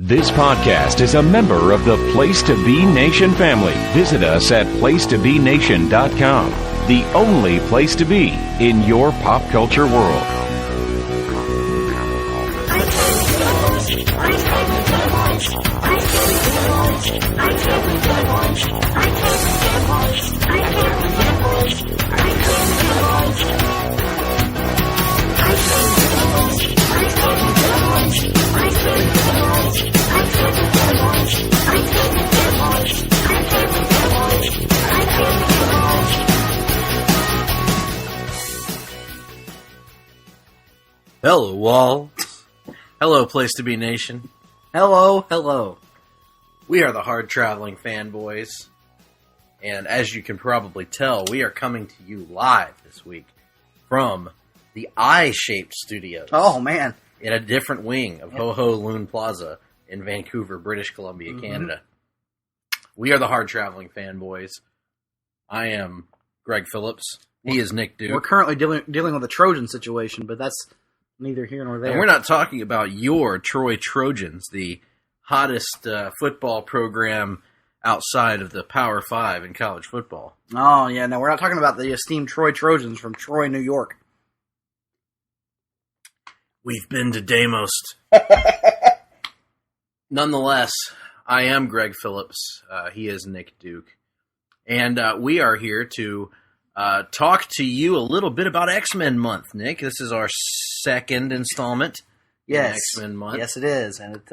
This podcast is a member of the Place to Be Nation family. Visit us at placetobenation.com, the only place to be in your pop culture world. Hello, Wall. Hello, Place to Be Nation. Hello. We are the Hard-Traveling Fanboys. And as you can probably tell, we are coming to you live this week from the I-shaped studios. Oh, man. In a different wing of Ho Ho Loon Plaza in Vancouver, British Columbia, Canada. We are the Hard-Traveling Fanboys. I am Greg Phillips. He is Nick Duke. We're currently dealing with a Trojan situation, but that's neither here nor there. And we're not talking about your Troy Trojans, the hottest football program outside of the Power 5 in college football. Oh, yeah, no, we're not talking about the esteemed Troy Trojans from Troy, New York. We've been to Deimos. Nonetheless, I am Greg Phillips. He is Nick Duke. And we are here to talk to you a little bit about X-Men Month, Nick. This is our second installment in X-Men Month. Yes, it is. And it's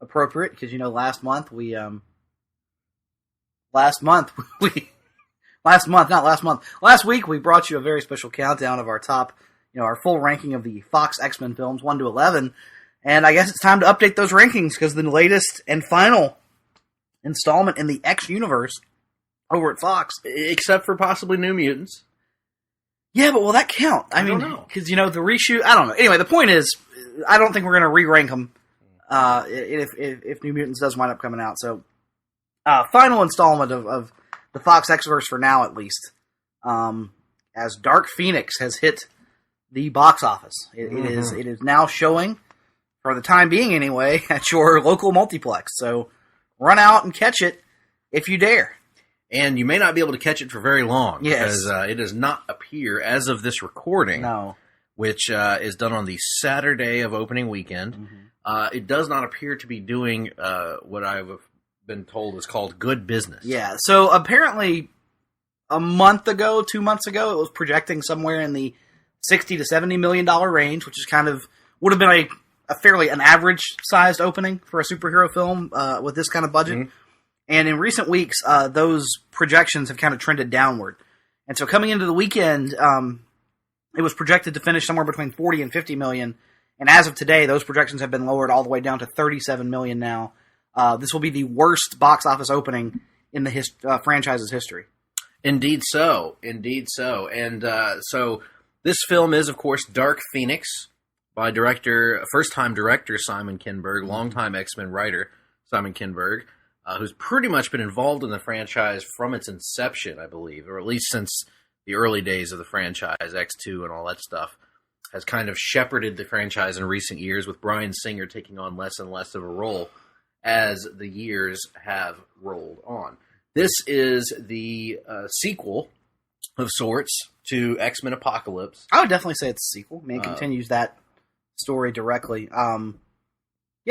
appropriate because, last week we brought you a very special countdown of our top, our full ranking of the Fox X-Men films, 1 to 11. And I guess it's time to update those rankings because the latest and final installment in the X universe over at Fox. Except for possibly New Mutants. Yeah, but will that count? I mean, don't know. Because, the reshoot, I don't know. Anyway, the point is, I don't think we're going to re-rank them if New Mutants does wind up coming out. So, final installment of the Fox X-verse for now, at least, as Dark Phoenix has hit the box office. It is now showing, for the time being anyway, at your local multiplex. So, run out and catch it if you dare. And you may not be able to catch it for very long. Yes. Because it does not appear, as of this recording, which is done on the Saturday of opening weekend, it does not appear to be doing what I've been told is called good business. Yeah, so apparently a month ago, 2 months ago, it was projecting somewhere in the $60 to $70 million range, which is would have been a fairly an average-sized opening for a superhero film with this kind of budget. Mm-hmm. And in recent weeks, those projections have kind of trended downward. And so coming into the weekend, it was projected to finish somewhere between 40 and 50 million. And as of today, those projections have been lowered all the way down to 37 million now. This will be the worst box office opening in the franchise's history. Indeed so. And so this film is, of course, Dark Phoenix by first-time director Simon Kinberg, longtime X-Men writer Simon Kinberg, who's pretty much been involved in the franchise from its inception, I believe, or at least since the early days of the franchise, X2 and all that stuff, has kind of shepherded the franchise in recent years, with Bryan Singer taking on less and less of a role as the years have rolled on. This is the sequel of sorts to X-Men Apocalypse. I would definitely say it's a sequel. I mean, it continues that story directly. A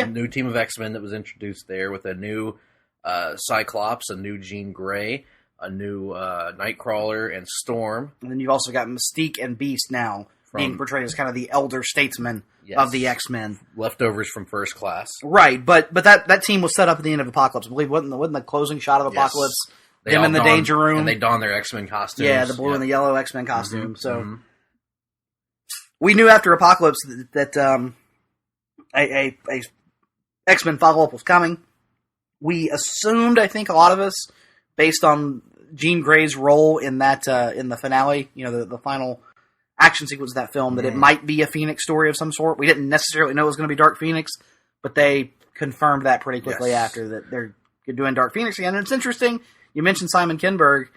new team of X-Men that was introduced there with a new Cyclops, a new Jean Grey, a new Nightcrawler and Storm. And then you've also got Mystique and Beast now being portrayed as kind of the elder statesmen of the X-Men. Leftovers from First Class. Right, but that team was set up at the end of Apocalypse. I believe wasn't the closing shot of Apocalypse them in the Danger Room? And they don their X-Men costumes. Yeah, the blue and the yellow X-Men costume. So we knew after Apocalypse that a X-Men follow-up was coming. We assumed, I think, a lot of us, based on Jean Grey's role in that in the finale, the final action sequence of that film, that it might be a Phoenix story of some sort. We didn't necessarily know it was going to be Dark Phoenix, but they confirmed that pretty quickly after that they're doing Dark Phoenix again. And it's interesting. You mentioned Simon Kinberg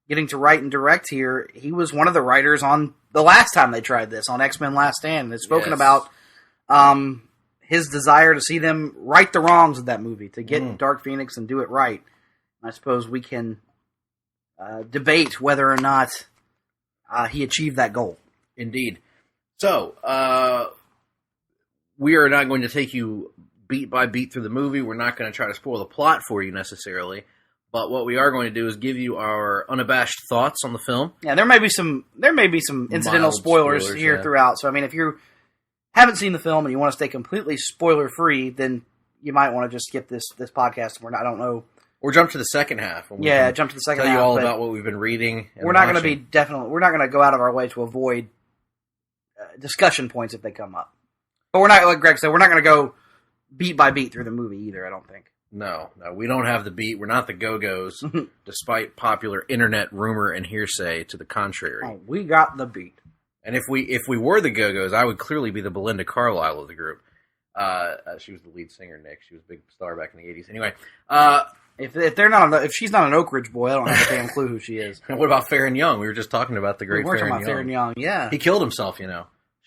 getting to write and direct here. He was one of the writers on the last time they tried this, on X-Men Last Stand. They've spoken about his desire to see them right the wrongs of that movie, to get Dark Phoenix and do it right. I suppose we can debate whether or not he achieved that goal. Indeed. So, we are not going to take you beat by beat through the movie. We're not going to try to spoil the plot for you necessarily. But what we are going to do is give you our unabashed thoughts on the film. Yeah, there may be some incidental Mild spoilers here yeah. throughout. So, I mean, if you haven't seen the film and you want to stay completely spoiler-free, then you might want to just skip this podcast. I don't know. Or jump to the second half. Jump to the second half. Tell you all about what we've been reading. We're not going to we're not going to go out of our way to avoid discussion points if they come up. But we're not, like Greg said, we're not going to go beat by beat through the movie either, I don't think. No, we don't have the beat. We're not the Go-Go's, despite popular internet rumor and hearsay to the contrary. Oh, we got the beat. And if we were the Go-Go's, I would clearly be the Belinda Carlisle of the group. She was the lead singer, Nick. She was a big star back in the 80s. Anyway, if she's not an Oak Ridge boy, I don't have a damn clue who she is. And what about Fair and Young? We were just talking about the great Fair and Young. Yeah. He killed himself,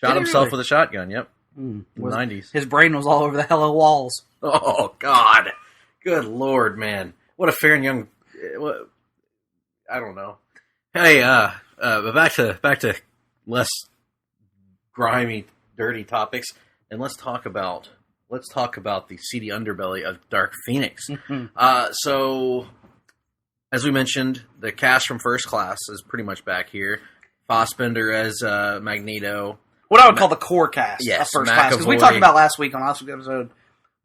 Shot himself with a shotgun, yep. In the 90s. His brain was all over the hello walls. Oh, God. Good Lord, man. What a Fair and Young... I don't know. Hey, but back to less grimy, dirty topics, and let's talk about the seedy underbelly of Dark Phoenix. So, as we mentioned, the cast from First Class is pretty much back here. Fassbender as Magneto. What I would call the core cast of First Class. Because we talked about last week's episode.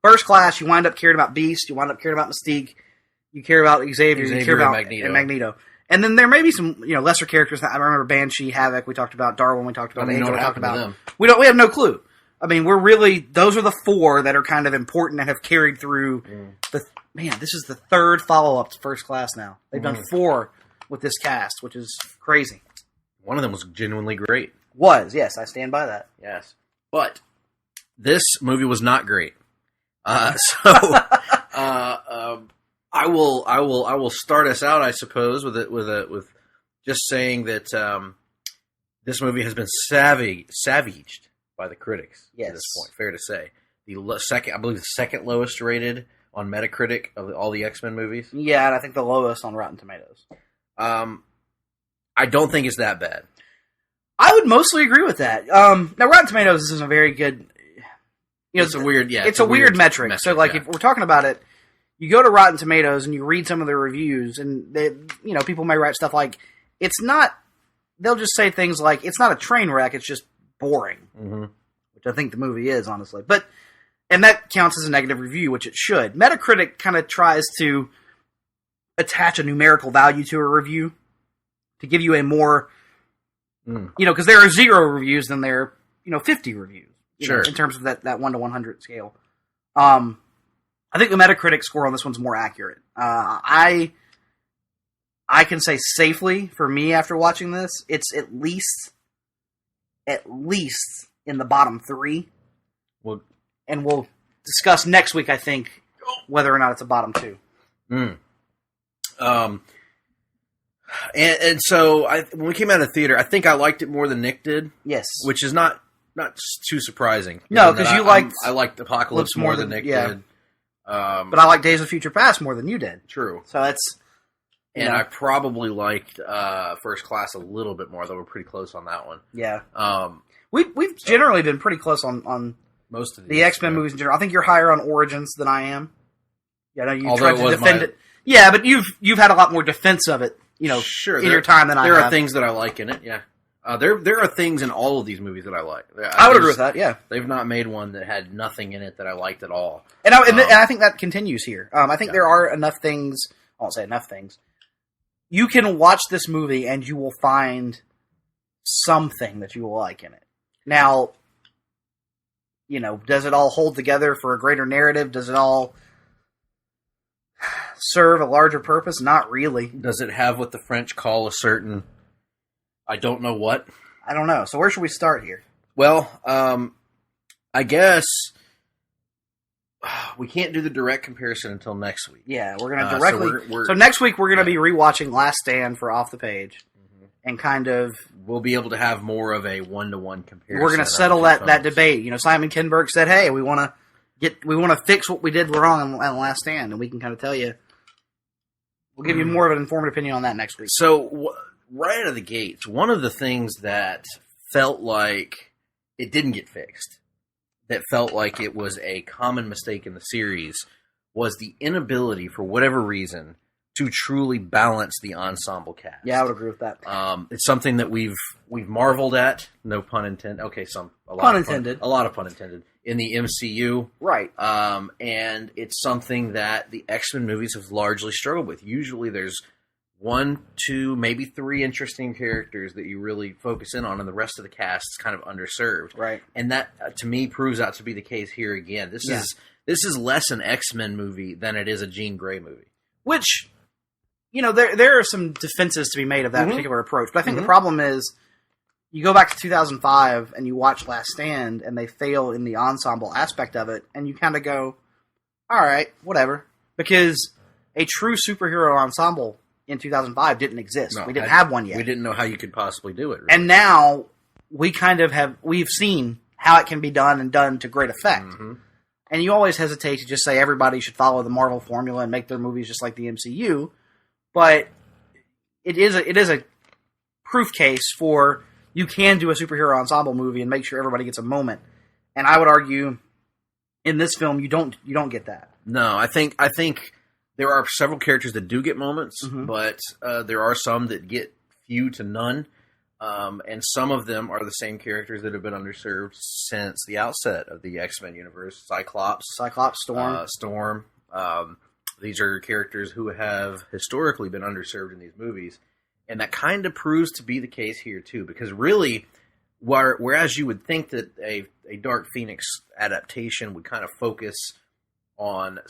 First Class, you wind up caring about Beast, you wind up caring about Mystique, you care about Xavier, you care about Magneto. And then there may be some, lesser characters. I remember Banshee, Havoc. We talked about Darwin. We talked about Angel. We talked about them. We have no clue. I mean, those are the four that are kind of important and have carried through. This is the third follow up to First Class now. They've done 4 with this cast, which is crazy. One of them was genuinely great. Yes, I stand by that. Yes, but this movie was not great. I will start us out, I suppose, with just saying that this movie has been savaged by the critics at this point. Fair to say, I believe the second lowest rated on Metacritic of all the X-Men movies. Yeah, and I think the lowest on Rotten Tomatoes. I don't think it's that bad. I would mostly agree with that. Now, Rotten Tomatoes isn't a very good. It's a weird, it's a weird metric. So, if we're talking about it, you go to Rotten Tomatoes and you read some of the reviews, and people may write stuff like, "It's not." They'll just say things like, "It's not a train wreck; it's just boring," which I think the movie is, honestly. And that counts as a negative review, which it should. Metacritic kind of tries to attach a numerical value to a review to give you a more, because there are 0 reviews, then there are 50 reviews. Sure. In terms of that 1 to 100 scale. I think the Metacritic score on this one's more accurate. I can say safely, for me, after watching this, it's at least in the bottom 3. Well, and we'll discuss next week, I think, whether or not it's a bottom 2. And so when we came out of the theater, I think I liked it more than Nick did. Yes. Which is not too surprising. No, because I liked Apocalypse more than Nick did. But I like Days of Future Past more than you did. True. So that's... And I probably liked First Class a little bit more, though we're pretty close on that one. Yeah. We've generally been pretty close on most of the X-Men movies in general. I think you're higher on Origins than I am. Yeah, no, you tried to defend it. Yeah, but you've had a lot more defense of it, sure, in your time than I have. There are things that I like in it, yeah. There are things in all of these movies that I like. I would agree with that, yeah. They've not made one that had nothing in it that I liked at all. And I think that continues here. I think there are enough things... I won't say enough things. You can watch this movie and you will find something that you will like in it. Now, does it all hold together for a greater narrative? Does it all serve a larger purpose? Not really. Does it have what the French call a certain... I don't know what? I don't know. So where should we start here? Well, I guess we can't do the direct comparison until next week. Yeah, we're going to directly... So next week we're going to be rewatching Last Stand for Off the Page. And kind of... We'll be able to have more of a one-to-one comparison. We're going to settle that debate. Simon Kinberg said, hey, we want we want to fix what we did wrong on Last Stand, and we can kind of tell you. We'll give you more of an informed opinion on that next week. So, right out of the gates, one of the things that felt like it didn't get fixed, that felt like it was a common mistake in the series, was the inability, for whatever reason, to truly balance the ensemble cast. Yeah, I would agree with that. It's something that we've marveled at. No pun intended. Okay, a lot of pun intended in the MCU. Right. And it's something that the X-Men movies have largely struggled with. Usually, there's 1, 2, maybe 3 interesting characters that you really focus in on, and the rest of the cast is kind of underserved. Right. And that, to me, proves out to be the case here again. This is less an X-Men movie than it is a Jean Grey movie. Which, there are some defenses to be made of that particular approach. But I think the problem is, you go back to 2005 and you watch Last Stand, and they fail in the ensemble aspect of it, and you kind of go, all right, whatever. Because a true superhero ensemble in 2005 didn't exist. We didn't have one yet. We didn't know how you could possibly do it. Really. And now, we kind of we've seen how it can be done and done to great effect. Mm-hmm. And you always hesitate to just say everybody should follow the Marvel formula and make their movies just like the MCU. But it is a proof case for you can do a superhero ensemble movie and make sure everybody gets a moment. And I would argue in this film you don't get that. No, I think there are several characters that do get moments, but there are some that get few to none. And some of them are the same characters that have been underserved since the outset of the X-Men universe. Cyclops, Storm. Storm. These are characters who have historically been underserved in these movies. And that kind of proves to be the case here, too. Because really, whereas you would think that a Dark Phoenix adaptation would kind of focus on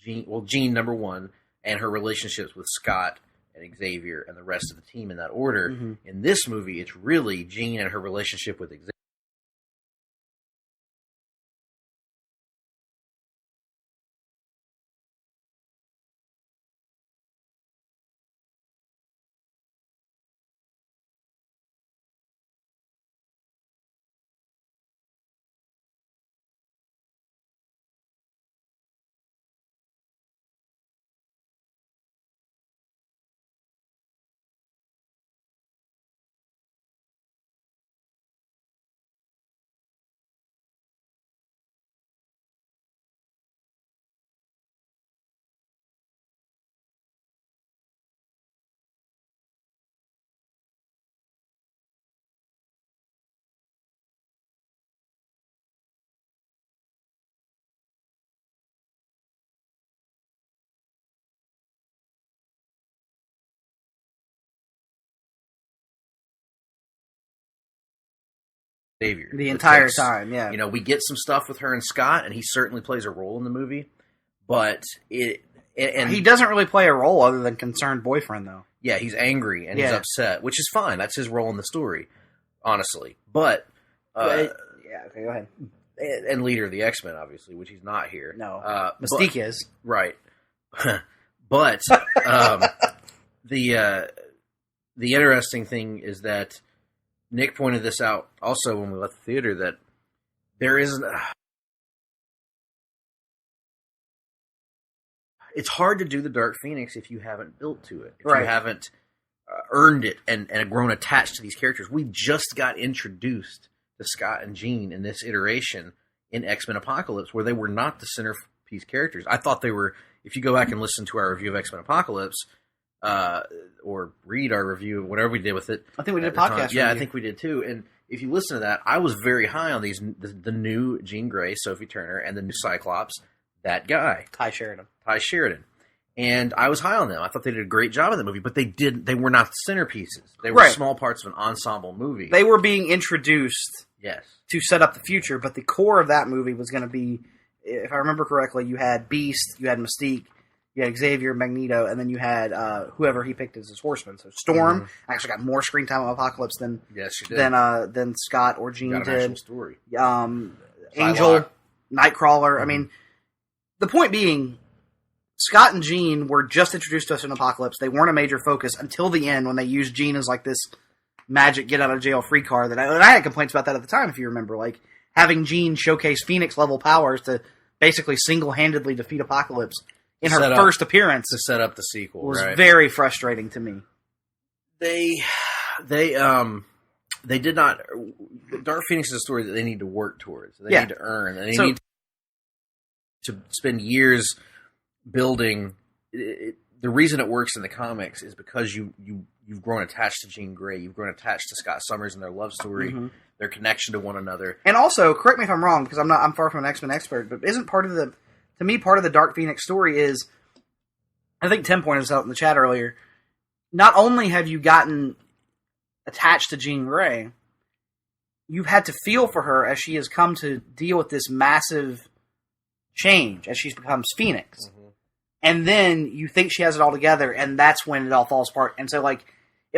Jean, number one, and her relationships with Scott and Xavier and the rest of the team in that order. Mm-hmm. In this movie, it's really Jean and her relationship with Xavier. Xavier. The entire time, yeah. We get some stuff with her and Scott, and he certainly plays a role in the movie, but and he doesn't really play a role other than concerned boyfriend, though. Yeah, he's angry and he's upset, which is fine. That's his role in the story, honestly. But okay, go ahead. And leader of the X-Men, obviously, which he's not here. No, Mystique is right, but the interesting thing is that Nick pointed this out also when we left the theater, that there isn't... It's hard to do the Dark Phoenix if you haven't built to it. If you haven't earned it and grown attached to these characters. We just got introduced to Scott and Jean in this iteration in X-Men Apocalypse, where they were not the centerpiece characters. I thought they were... If you go back and listen to our review of X-Men Apocalypse... or read our review of whatever we did with it. I think we did a podcast review. Yeah, I think we did too. And if you listen to that, I was very high on the new Jean Grey, Sophie Turner, and the new Cyclops, that guy. Ty Sheridan. And I was high on them. I thought they did a great job in the movie, but they were not the centerpieces. They were small parts of an ensemble movie. They were being introduced yes, to set up the future, but the core of that movie was going to be, if I remember correctly, you had Beast, you had Mystique, you had Xavier, Magneto, and then you had whoever he picked as his horseman. So Storm actually got more screen time on Apocalypse than Scott or Jean did. Story. Angel, Nightcrawler. I mean, the point being, Scott and Jean were just introduced to us in Apocalypse. They weren't a major focus until the end when they used Jean as like this magic get out of jail free card. And I had complaints about that at the time, if you remember. Like, having Jean showcase Phoenix-level powers to basically single-handedly defeat Apocalypse in her first appearance to set up the sequel was very frustrating to me. They did not. Dark Phoenix is a story that they need to work towards. They need to earn. And they need to spend years building. The reason it works in the comics is because you've grown attached to Jean Grey. You've grown attached to Scott Summers and their love story, their connection to one another. And also, correct me if I'm wrong, because I'm far from an X-Men expert, but isn't part of the Dark Phoenix story is, I think Tim pointed this out in the chat earlier, not only have you gotten attached to Jean Grey, you've had to feel for her as she has come to deal with this massive change as she becomes Phoenix. And then you think she has it all together, and that's when it all falls apart. And so, it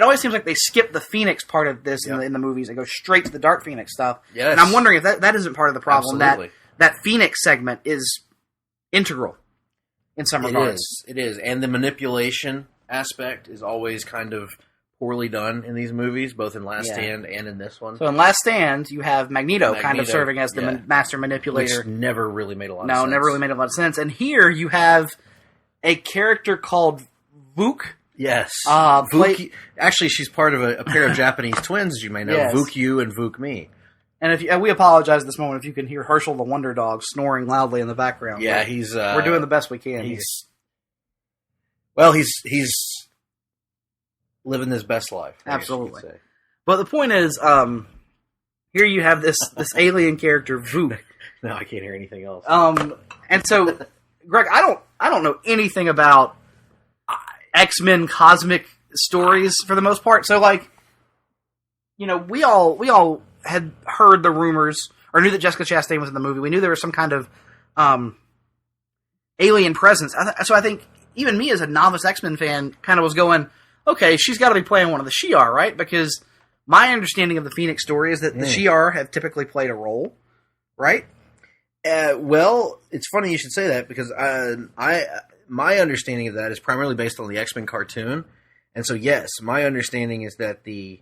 always seems like they skip the Phoenix part of this in the movies and go straight to the Dark Phoenix stuff. Yes. And I'm wondering if that isn't part of the problem, that Phoenix segment is integral in some regards. It is. And the manipulation aspect is always kind of poorly done in these movies, both in Last Stand and in this one. So in Last Stand, you have Magneto kind of serving as the master manipulator. Which never really made a lot of sense. No, never really made a lot of sense. And here you have a character called Vuk. Yes. Vuk, actually, she's part of a pair of Japanese twins, as you may know, Vuk You and Vuk Me. And we apologize at this moment if you can hear Herschel the Wonder Dog snoring loudly in the background. Yeah, we're doing the best we can. He's living his best life. Absolutely. But the point is, here you have this alien character, Vuk. No, I can't hear anything else. And so, Greg, I don't know anything about X-Men cosmic stories for the most part. So, we all had heard the rumors or knew that Jessica Chastain was in the movie. We knew there was some kind of alien presence. So I think even me as a novice X-Men fan kind of was going, okay, she's got to be playing one of the Shi'ar, right? Because my understanding of the Phoenix story is that the Shi'ar have typically played a role, right? Well, it's funny you should say that because my understanding of that is primarily based on the X-Men cartoon, and so yes, my understanding is that the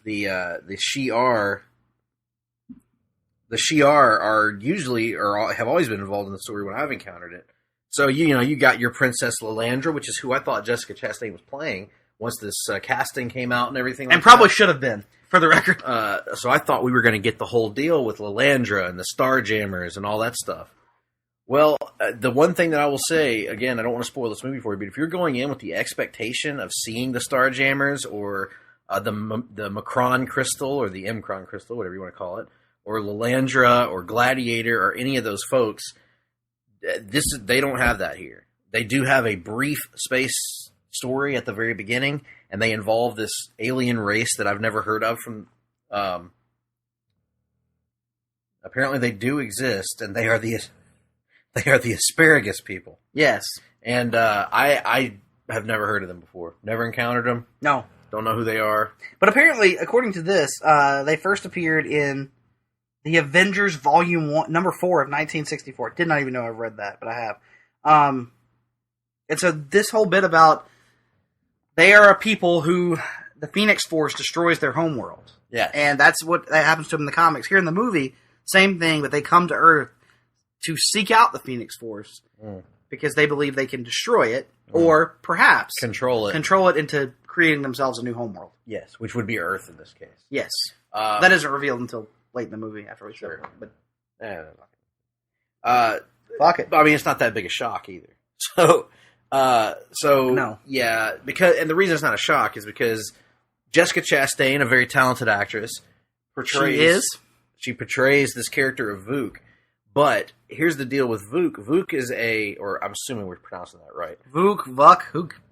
Shi'ar are usually or have always been involved in the story when I've encountered it. So you got your Princess Lilandra, which is who I thought Jessica Chastain was playing once this casting came out and everything. And probably should have been, for the record. So I thought we were going to get the whole deal with Lilandra and the Starjammers and all that stuff. Well, the one thing that I will say, again, I don't want to spoil this movie for you, but if you're going in with the expectation of seeing the Starjammers or the Macron Crystal or the M-Cron Crystal, whatever you want to call it, or Lilandra or Gladiator or any of those folks, they don't have that here. They do have a brief space story at the very beginning, and they involve this alien race that I've never heard of from... apparently they do exist, and they are the asparagus people. Yes. And I have never heard of them before. Never encountered them. No. Don't know who they are. But apparently, according to this, they first appeared in the Avengers Volume 1, number 4 of 1964. Did not even know I've read that, but I have. And so this whole bit about they are a people who the Phoenix Force destroys their homeworld. Yeah. And that's what happens to them in the comics. Here in the movie, same thing, but they come to Earth to seek out the Phoenix Force because they believe they can destroy it or perhaps control it into creating themselves a new homeworld. Yes, which would be Earth in this case. Yes. That isn't revealed until late in the movie after we show it. But fuck it. I mean, it's not that big a shock either. So no. Yeah, and the reason it's not a shock is because Jessica Chastain, a very talented actress, she portrays this character of Vuk. But here's the deal with Vuk. Vuk is or I'm assuming we're pronouncing that right. Vuk.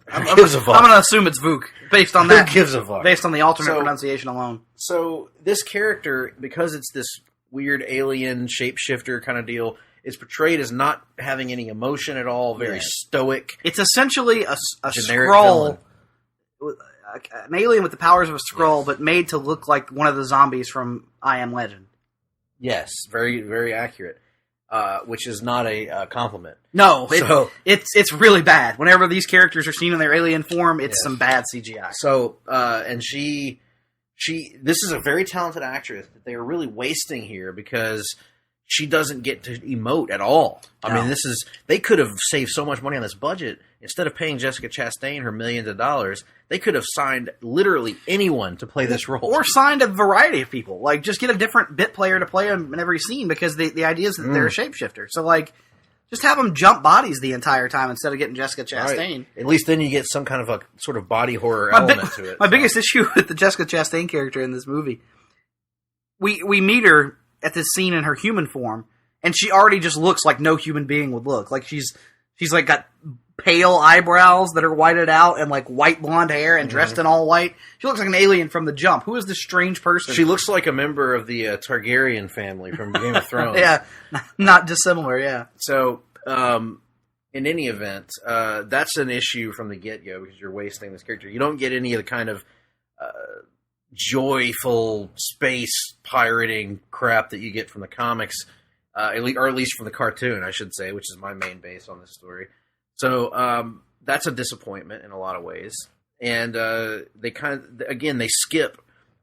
I'm going to assume it's Vuk based on that. Who gives a fuck? Based on the alternate pronunciation alone. So this character, because it's this weird alien shapeshifter kind of deal, is portrayed as not having any emotion at all, very stoic. It's essentially a Skrull, an alien with the powers of a Skrull, but made to look like one of the zombies from I Am Legend. Yes, very, very accurate. Which is not a compliment. No, it's really bad. Whenever these characters are seen in their alien form, it's some bad CGI. So, and she this is a very talented actress that they are really wasting here because she doesn't get to emote at all. I mean, they could have saved so much money on this budget. Instead of paying Jessica Chastain her millions of dollars, they could have signed literally anyone to play this role. Or signed a variety of people. Like, just get a different bit player to play them in every scene, because the idea is that they're a shapeshifter. So, like, just have them jump bodies the entire time instead of getting Jessica Chastain. Right. At least then you get some kind of a sort of body horror element to it. My biggest issue with the Jessica Chastain character in this movie, we meet her at this scene in her human form, and she already just looks like no human being would look. Like, she's like got pale eyebrows that are whited out and like white blonde hair and dressed in all white. She looks like an alien from The Jump. Who is this strange person? She looks like a member of the Targaryen family from Game of Thrones. Yeah, not dissimilar, yeah. So, in any event, that's an issue from the get-go because you're wasting this character. You don't get any of the kind of joyful space pirating crap that you get from the comics, or at least from the cartoon, I should say, which is my main base on this story. So that's a disappointment in a lot of ways. And they they skip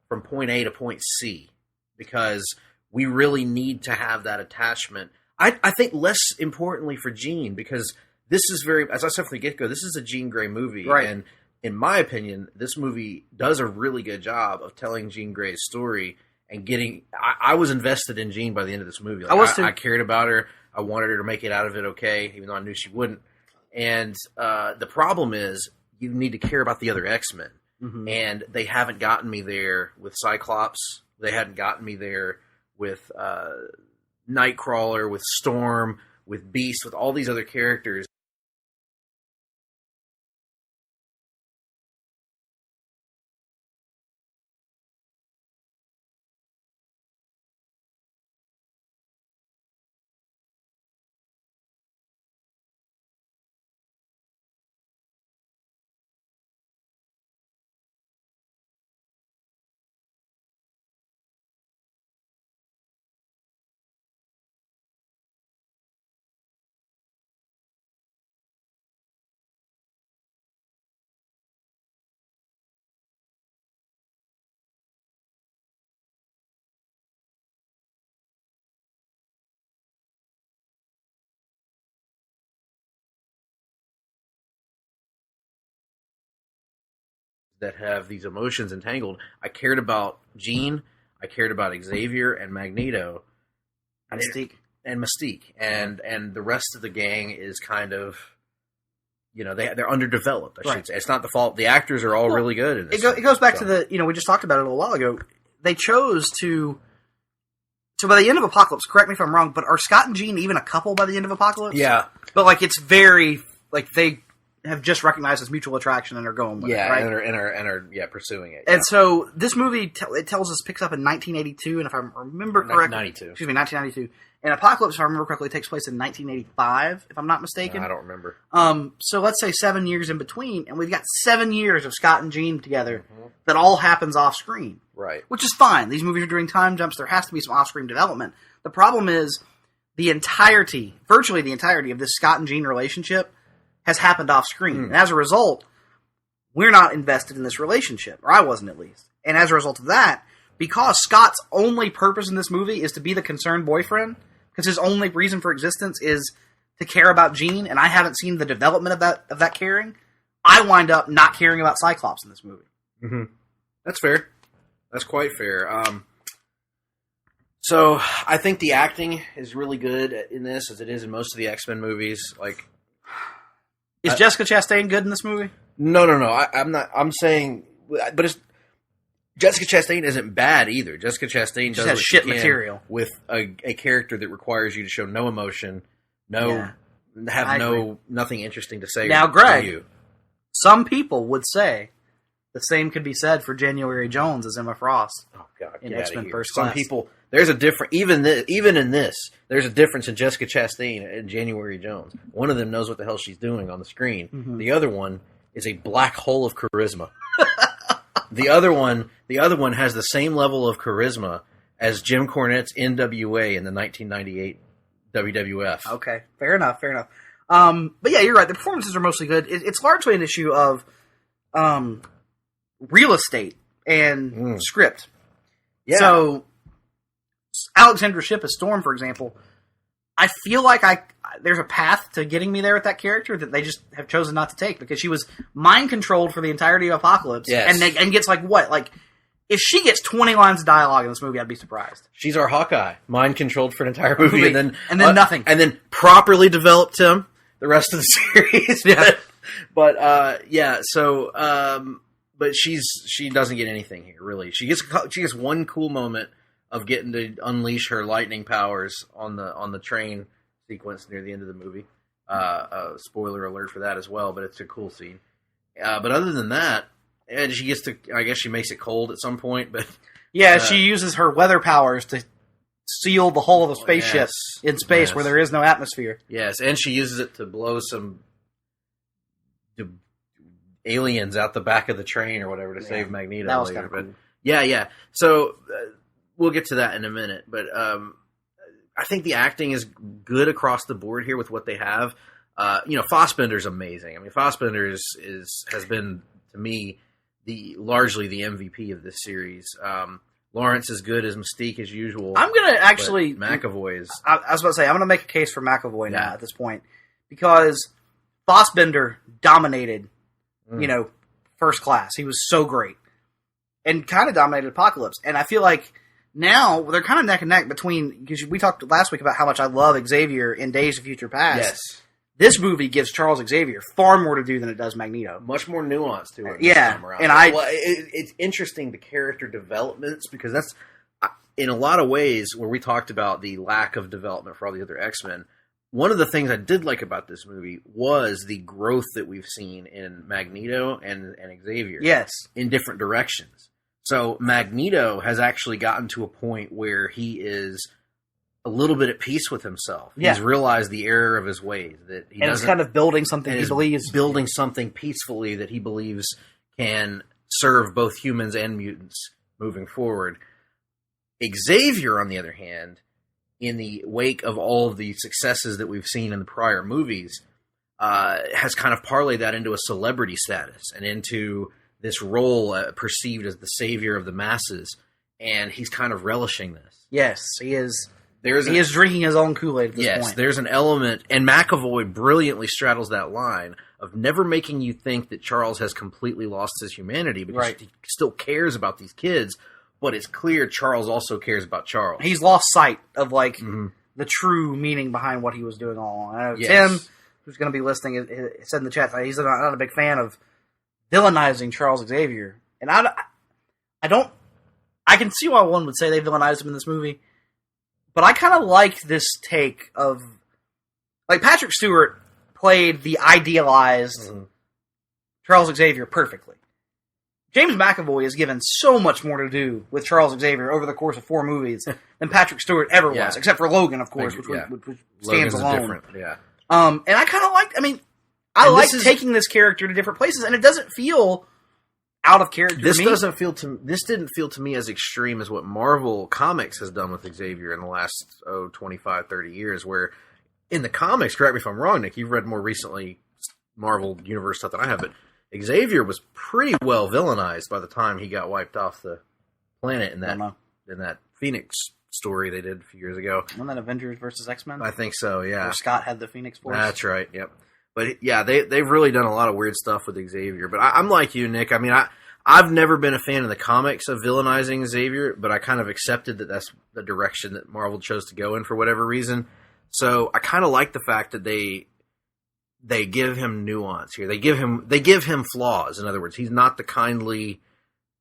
from point A to point C because we really need to have that attachment. I think less importantly for Jean, because this is as I said from the get-go, this is a Jean Grey movie. Right. And in my opinion, this movie does a really good job of telling Jean Grey's story and getting... I was invested in Jean by the end of this movie. Like, I was too. I cared about her. I wanted her to make it out of it okay, even though I knew she wouldn't. And the problem is, you need to care about the other X-Men. Mm-hmm. And they haven't gotten me there with Cyclops. They hadn't gotten me there with Nightcrawler, with Storm, with Beast, with all these other characters. That have these emotions entangled. I cared about Jean, I cared about Xavier and Magneto, Mystique, and the rest of the gang is kind of, they're underdeveloped. I should say it's not the fault. The actors are all really good in this. It goes back to we just talked about it a little while ago. They chose to. So by the end of Apocalypse, correct me if I'm wrong, but are Scott and Jean even a couple by the end of Apocalypse? Yeah, but like it's very like they have just recognized this mutual attraction and are going with it, right? and are pursuing it. And so this movie tells us picks up in 1982, and if I remember correctly, 1992. And Apocalypse, if I remember correctly, takes place in 1985, if I'm not mistaken. No, I don't remember. So let's say 7 years in between, and we've got 7 years of Scott and Jean together that all happens off screen, right? Which is fine. These movies are doing time jumps. There has to be some off screen development. The problem is virtually the entirety of this Scott and Jean relationship has happened off screen. And as a result, we're not invested in this relationship, or I wasn't at least. And as a result of that, because Scott's only purpose in this movie is to be the concerned boyfriend, because his only reason for existence is to care about Jean, and I haven't seen the development of that caring, I wind up not caring about Cyclops in this movie. Mm-hmm. That's fair. That's quite fair. So I think the acting is really good in this, as it is in most of the X-Men movies. Like, is Jessica Chastain good in this movie? No. I'm not. I'm saying, but Jessica Chastain isn't bad either. Jessica Chastain does has shit material with a character that requires you to show no emotion, nothing interesting to say. Now, Greg, some people would say the same could be said for January Jones as Emma Frost. Oh God, in X-Men First Class. Some people. There's a different, even in this, there's a difference in Jessica Chastain and January Jones. One of them knows what the hell she's doing on the screen. Mm-hmm. The other one is a black hole of charisma. The other one has the same level of charisma as Jim Cornette's NWA in the 1998 WWF. Okay, fair enough. But yeah, you're right. The performances are mostly good. It's largely an issue of real estate and script. Yeah. So, Alexandra Shipp as Storm, for example, I feel like there's a path to getting me there with that character that they just have chosen not to take, because she was mind controlled for the entirety of Apocalypse, and gets if she gets 20 lines of dialogue in this movie, I'd be surprised. She's our Hawkeye, mind controlled for an entire movie, and then nothing, and then properly developed him the rest of the series. But she doesn't get anything here, really. She gets one cool moment of getting to unleash her lightning powers on the train sequence near the end of the movie. Spoiler alert for that as well, but it's a cool scene. But other than that, and she gets to, I guess she makes it cold at some point, but she uses her weather powers to seal the hull of a spaceship in space where there is no atmosphere. Yes, and she uses it to blow some aliens out the back of the train or whatever to save Magneto. That was later. kind of cool. So we'll get to that in a minute, but I think the acting is good across the board here with what they have. Fassbender's amazing. I mean, Fassbender has been, to me, largely the MVP of this series. Lawrence is good as Mystique as usual. I'm going to actually... McAvoy is... I was about to say, I'm going to make a case for McAvoy now at this point, because Fassbender dominated, First Class. He was so great. And kind of dominated Apocalypse. And I feel like now they're kind of neck and neck between... Because we talked last week about how much I love Xavier in Days of Future Past. Yes. This movie gives Charles Xavier far more to do than it does Magneto. Much more nuance to it. This time around. And it's interesting, the character developments, because that's, in a lot of ways, where we talked about the lack of development for all the other X-Men. One of the things I did like about this movie was the growth that we've seen in Magneto and Xavier. Yes. In different directions. So Magneto has actually gotten to a point where he is a little bit at peace with himself. Yeah. He's realized the error of his ways. That he is kind of building something he believes. Building something peacefully that he believes can serve both humans and mutants moving forward. Xavier, on the other hand, in the wake of all of the successes that we've seen in the prior movies, has kind of parlayed that into a celebrity status and into this role perceived as the savior of the masses. And he's kind of relishing this. Yes, he is. He is drinking his own Kool-Aid at this point. Yes, there's an element, and McAvoy brilliantly straddles that line of never making you think that Charles has completely lost his humanity, because he still cares about these kids, but it's clear Charles also cares about Charles. He's lost sight of, the true meaning behind what he was doing all along. I know Tim, who's going to be listening, said in the chat that he's not a big fan of villainizing Charles Xavier. And I can see why one would say they villainized him in this movie. But I kind of like this take of... Patrick Stewart played the idealized Charles Xavier perfectly. James McAvoy is given so much more to do with Charles Xavier over the course of 4 movies than Patrick Stewart ever was, except for Logan, of course, which stands alone. And I kind of like... I like taking this character to different places, and it doesn't feel... out of character. This didn't feel to me as extreme as what Marvel Comics has done with Xavier in the last 25, 30 years, where in the comics, correct me if I'm wrong, Nick, you've read more recently Marvel Universe stuff than I have, but Xavier was pretty well villainized by the time he got wiped off the planet in that Phoenix story they did a few years ago. Wasn't that Avengers versus X-Men? I think so, yeah. Where Scott had the Phoenix Force? That's right, yep. But yeah, they've really done a lot of weird stuff with Xavier. But I'm like you, Nick. I've never been a fan of the comics of villainizing Xavier, but I kind of accepted that that's the direction that Marvel chose to go in for whatever reason. So I kind of like the fact that they give him nuance here. They give him flaws. In other words, he's not the kindly,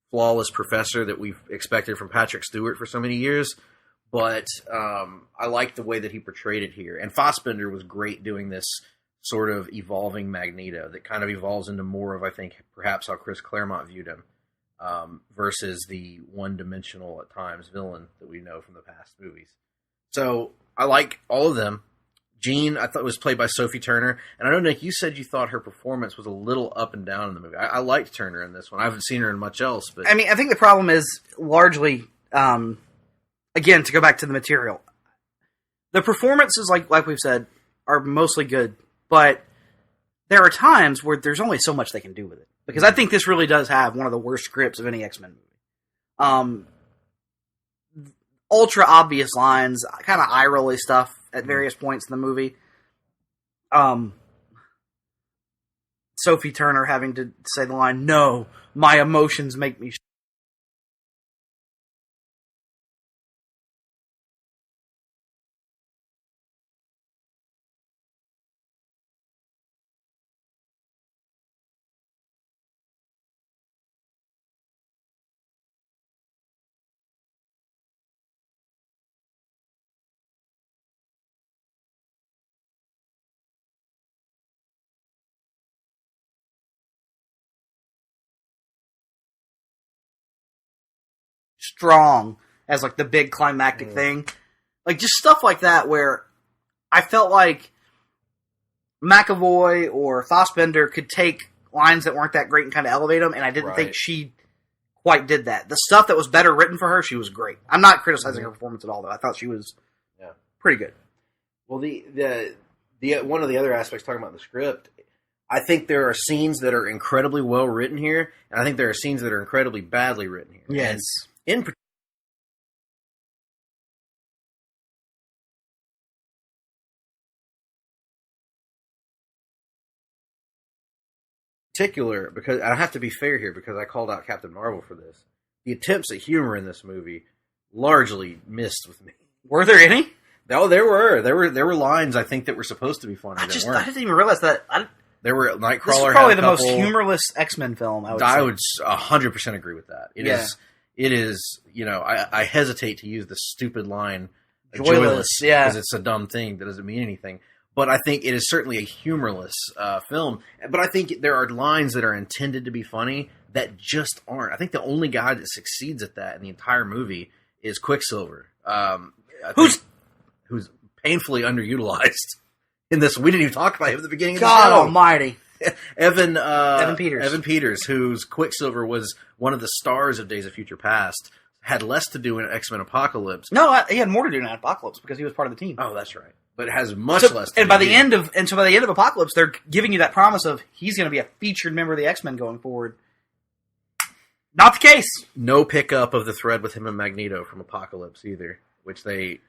flawless professor that we've expected from Patrick Stewart for so many years. But I like the way that he portrayed it here. And Fassbender was great doing this sort of evolving Magneto that kind of evolves into more of, I think, perhaps how Chris Claremont viewed him, versus the one-dimensional, at times, villain that we know from the past movies. So I like all of them. Jean, I thought, was played by Sophie Turner. And I know, Nick, you said you thought her performance was a little up and down in the movie. I liked Turner in this one. I haven't seen her in much else. But I think the problem is largely, again, to go back to the material, the performances, like we've said, are mostly good. But there are times where there's only so much they can do with it. Because I think this really does have one of the worst scripts of any X-Men movie. Ultra obvious lines, kind of eye-rolly stuff at various points in the movie. Sophie Turner having to say the line, "No, my emotions make me..." strong as like the big climactic thing. Like just stuff like that where I felt like McAvoy or Fassbender could take lines that weren't that great and kind of elevate them, and I didn't think she quite did that. The stuff that was better written for her, she was great. I'm not criticizing her performance at all, though. I thought she was pretty good. Well, the one of the other aspects talking about the script, I think there are scenes that are incredibly well written here, and I think there are scenes that are incredibly badly written here. Yes. And in particular, because I have to be fair here because I called out Captain Marvel for this. The attempts at humor in this movie largely missed with me. Were there any? No, there were lines I think that were supposed to be funny. I didn't even realize that. There were Nightcrawler. This is probably the most humorless X-Men film. I would 100% agree with that. It is. You know, I hesitate to use the stupid line joyless, because it's a dumb thing that doesn't mean anything. But I think it is certainly a humorless film. But I think there are lines that are intended to be funny that just aren't. I think the only guy that succeeds at that in the entire movie is Quicksilver, who's painfully underutilized in this. We didn't even talk about him at the beginning of the show. God almighty. Evan Peters. Evan Peters, whose Quicksilver was one of the stars of Days of Future Past, had less to do in X-Men Apocalypse. No, he had more to do in Apocalypse because he was part of the team. Oh, that's right. But it has much less to do. And by the end of Apocalypse, they're giving you that promise of he's going to be a featured member of the X-Men going forward. Not the case. No pickup of the thread with him and Magneto from Apocalypse either, which they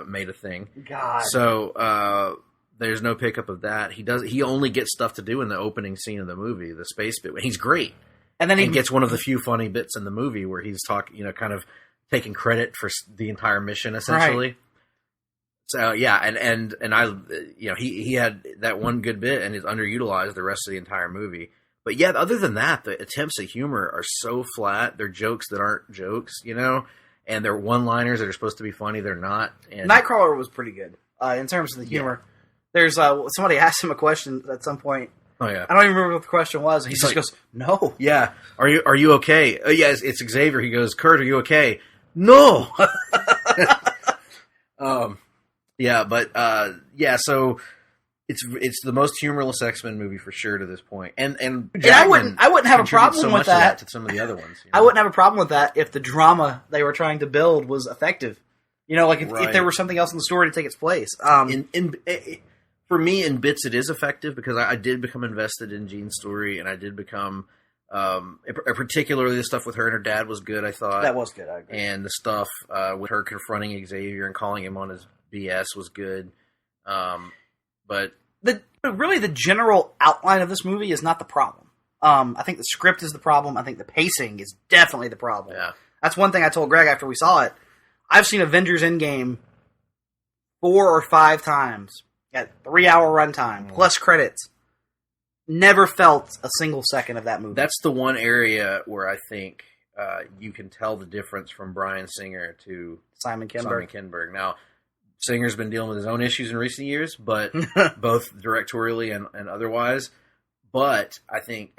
made a thing. God. So there's no pickup of that. He only gets stuff to do in the opening scene of the movie, the space bit. He's great. And then he gets one of the few funny bits in the movie where he's kind of taking credit for the entire mission, essentially. Right. So yeah, and I, he had that one good bit and is underutilized the rest of the entire movie. But yeah, other than that, the attempts at humor are so flat. They're jokes that aren't jokes, and they're one-liners that are supposed to be funny. They're not. And Nightcrawler was pretty good in terms of the humor. Yeah. There's somebody asked him a question at some point. Oh yeah, I don't even remember what the question was. He just goes, "No." Yeah, are you okay? Yeah, it's Xavier. He goes, "Kurt, are you okay?" No. Yeah, but so it's the most humorless X-Men movie for sure to this point. And I wouldn't have a problem with that. To some of the other ones. I wouldn't have a problem with that if the drama they were trying to build was effective. If there were something else in the story to take its place. For me, in bits, it is effective because I did become invested in Jean's story, and I did become, particularly the stuff with her and her dad was good, I thought. That was good, I agree. And the stuff with her confronting Xavier and calling him on his BS was good. But the general outline of this movie is not the problem. I think the script is the problem. I think the pacing is definitely the problem. Yeah. That's one thing I told Greg after we saw it. I've seen Avengers Endgame 4 or 5 times at 3-hour runtime, plus credits. Never felt a single second of that movie. That's the one area where I think you can tell the difference from Bryan Singer to Simon Kinberg. Now, Singer's been dealing with his own issues in recent years, but both directorially and otherwise. But I think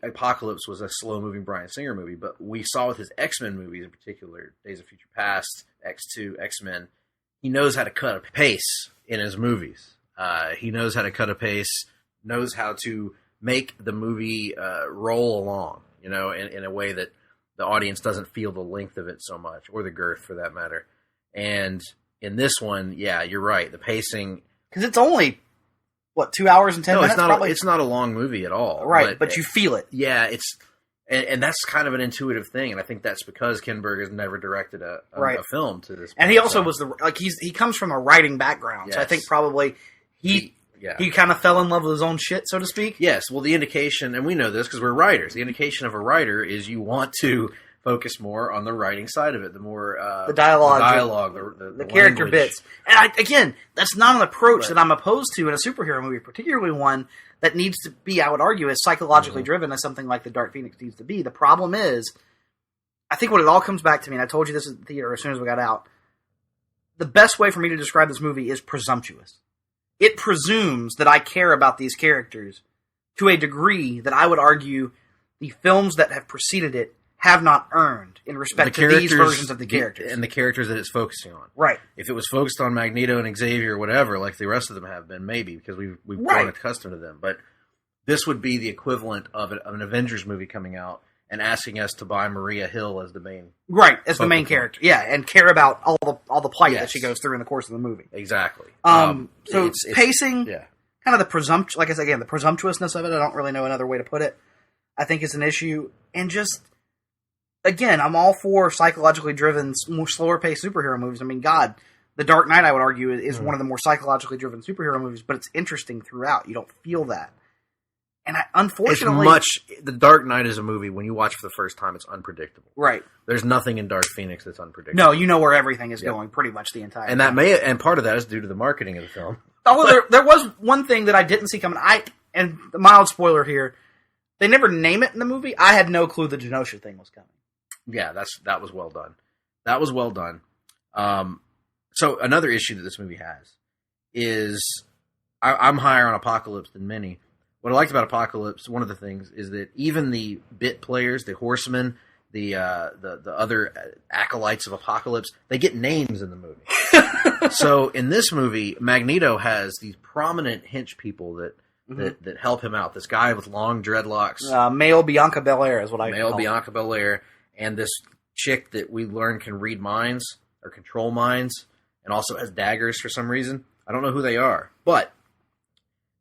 Apocalypse was a slow-moving Bryan Singer movie. But we saw with his X-Men movies, in particular, Days of Future Past, X2, X-Men, he knows how to cut a pace in his movies. He knows how to cut a pace, knows how to make the movie roll along, in a way that the audience doesn't feel the length of it so much, or the girth for that matter. And in this one, yeah, you're right. The pacing, because it's only 2 hours and 10 minutes. It's not a long movie at all. Right, but you feel it. Yeah, And that's kind of an intuitive thing, and I think that's because Kinberg has never directed a film to this point. And he also was he comes from a writing background, so I think probably he kind of fell in love with his own shit, so to speak. Yes, well, the indication, and we know this because we're writers, the indication of a writer is you want to focus more on the writing side of it, the more the dialogue, the character language. bits. And again, that's not an approach that I'm opposed to in a superhero movie, particularly one that needs to be, I would argue, as psychologically driven as something like the Dark Phoenix needs to be. The problem is, I think what it all comes back to me, and I told you this at the theater as soon as we got out, the best way for me to describe this movie is presumptuous. It presumes that I care about these characters to a degree that I would argue the films that have preceded it have not earned in respect to these versions of the characters. And the characters that it's focusing on. Right. If it was focused on Magneto and Xavier or whatever, like the rest of them have been, maybe, because we've grown accustomed to them. But this would be the equivalent of an Avengers movie coming out and asking us to buy Maria Hill as the main... Right, as the main character. Yeah, and care about all the plight that she goes through in the course of the movie. Exactly. So it's pacing, kind of the like I said again, the presumptuousness of it, I don't really know another way to put it, I think is an issue. And just... Again, I'm all for psychologically driven, more slower-paced superhero movies. I mean, God, The Dark Knight, I would argue, is one of the more psychologically driven superhero movies, but it's interesting throughout. You don't feel that. And unfortunately... The Dark Knight is a movie, when you watch for the first time, it's unpredictable. Right. There's nothing in Dark Phoenix that's unpredictable. No, you know where everything is going pretty much the entire time. And part of that is due to the marketing of the film. Although there was one thing that I didn't see coming. And the mild spoiler here, they never name it in the movie. I had no clue the Genosha thing was coming. Yeah, that was well done. That was well done. So another issue that this movie has is I'm higher on Apocalypse than many. What I liked about Apocalypse, one of the things, is that even the bit players, the horsemen, the other acolytes of Apocalypse, they get names in the movie. So in this movie, Magneto has these prominent hench people that help him out. This guy with long dreadlocks. Male Bianca Belair is what I call Male Bianca Belair. And this chick that we learn can read minds or control minds and also has daggers for some reason. I don't know who they are, but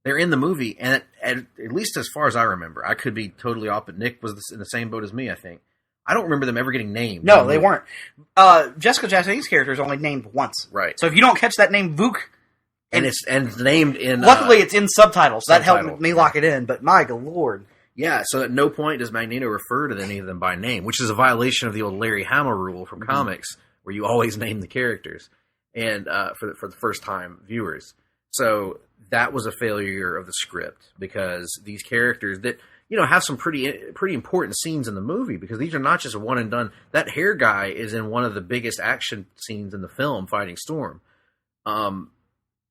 they're in the movie. And at least as far as I remember, I could be totally off, but Nick was in the same boat as me, I think. I don't remember them ever getting named. No, they weren't. Jessica Chastain's character is only named once. Right. So if you don't catch that name, Vuk... And it's named in... Luckily, it's in subtitles. That helped me lock it in, but my lord... Yeah, so at no point does Magneto refer to any of them by name, which is a violation of the old Larry Hama rule from comics, where you always name the characters, and for the first-time viewers. So that was a failure of the script, because these characters that have some pretty important scenes in the movie, because these are not just one and done. That hair guy is in one of the biggest action scenes in the film, fighting Storm.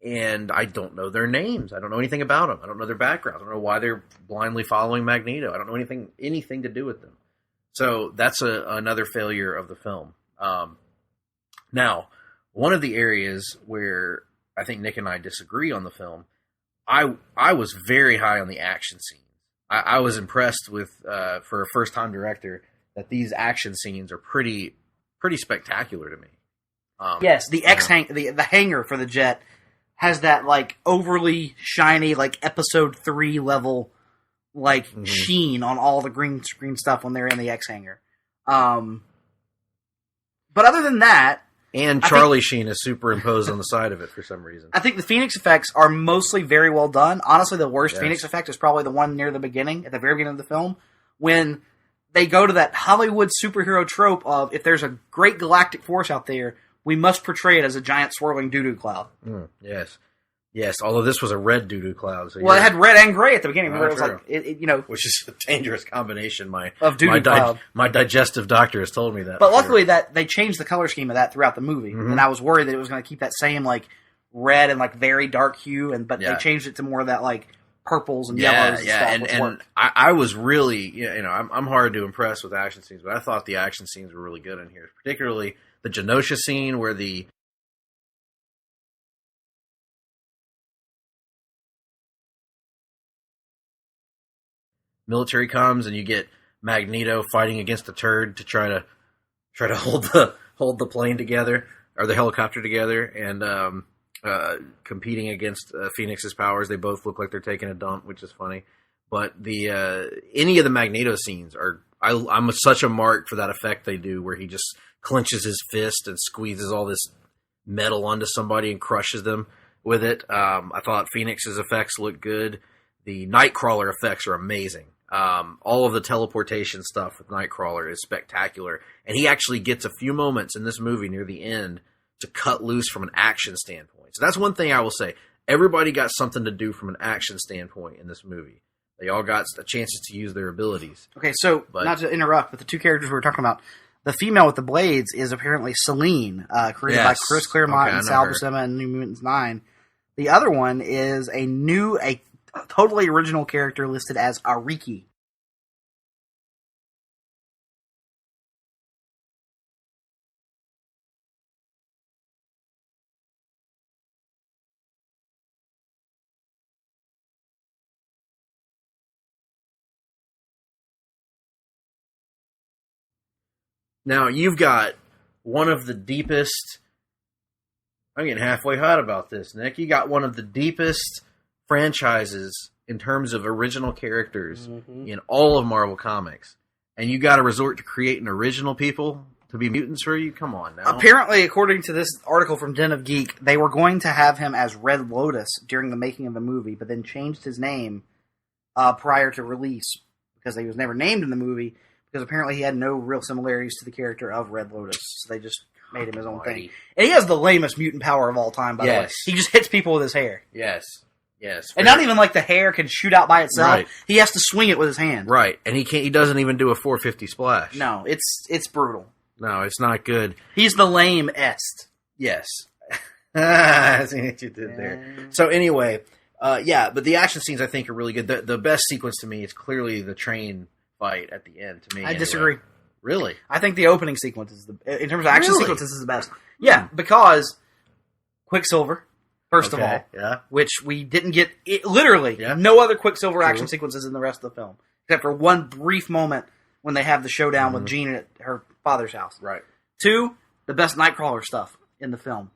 And I don't know their names. I don't know anything about them. I don't know their backgrounds. I don't know why they're blindly following Magneto. I don't know anything to do with them. So that's another failure of the film. Now, one of the areas where I think Nick and I disagree on the film, I was very high on the action scenes. I was impressed with, for a first-time director, that these action scenes are pretty spectacular to me. Yes, the hangar for the jet has that overly shiny episode 3 level sheen on all the green screen stuff when they're in the X hangar. But other than that, and Charlie Sheen is superimposed on the side of it for some reason. I think the Phoenix effects are mostly very well done. Honestly, the worst Phoenix effect is probably the one near the beginning, at the very beginning of the film, when they go to that Hollywood superhero trope of, if there's a great galactic force out there, we must portray it as a giant swirling doo-doo cloud. Yes. Although this was a red doo-doo cloud. So it had red and gray at the beginning. Where it was which is a dangerous combination. Of doo-doo cloud. My digestive doctor has told me that. But luckily, that they changed the color scheme of that throughout the movie, and I was worried that it was going to keep that same red and very dark hue, but they changed it to more of that purples and yellows. And I was really, I'm hard to impress with action scenes, but I thought the action scenes were really good in here, particularly the Genosha scene where the military comes and you get Magneto fighting against a turd to try to hold the plane together, or the helicopter together, and competing against Phoenix's powers. They both look like they're taking a dump, which is funny. But any of the Magneto scenes are I'm such a mark for that effect they do where he just clenches his fist and squeezes all this metal onto somebody and crushes them with it. I thought Phoenix's effects looked good. The Nightcrawler effects are amazing. All of the teleportation stuff with Nightcrawler is spectacular. And he actually gets a few moments in this movie near the end to cut loose from an action standpoint. So that's one thing I will say. Everybody got something to do from an action standpoint in this movie. They all got chances to use their abilities. Okay, so not to interrupt, but the two characters we were talking about, the female with the blades is apparently Selene, created by Chris Claremont and Sal Buscema in New Mutants 9. The other one is a totally original character listed as Ariki. Now, you've got one of the deepest... I'm getting halfway hot about this, Nick. You got one of the deepest franchises in terms of original characters in all of Marvel Comics. And you got to resort to creating original people to be mutants for you? Come on now. Apparently, according to this article from Den of Geek, they were going to have him as Red Lotus during the making of the movie, but then changed his name prior to release because he was never named in the movie. Because apparently he had no real similarities to the character of Red Lotus. So they just made him his own thing. And he has the lamest mutant power of all time, by the way. He just hits people with his hair. Yes. And not even like the hair can shoot out by itself. Right. He has to swing it with his hand. Right. And he doesn't even do a 450 splash. No, it's brutal. No, it's not good. He's the lame-est. Yes. I see what you did there. So anyway, but the action scenes I think are really good. The best sequence to me is clearly the train fight at the end, to me. I disagree. Really? I think the opening sequence is in terms of action sequences, is the best. Yeah, because Quicksilver, first of all, which we didn't get, no other Quicksilver action sequences in the rest of the film, except for one brief moment when they have the showdown with Jean at her father's house. Right. 2, the best Nightcrawler stuff in the film.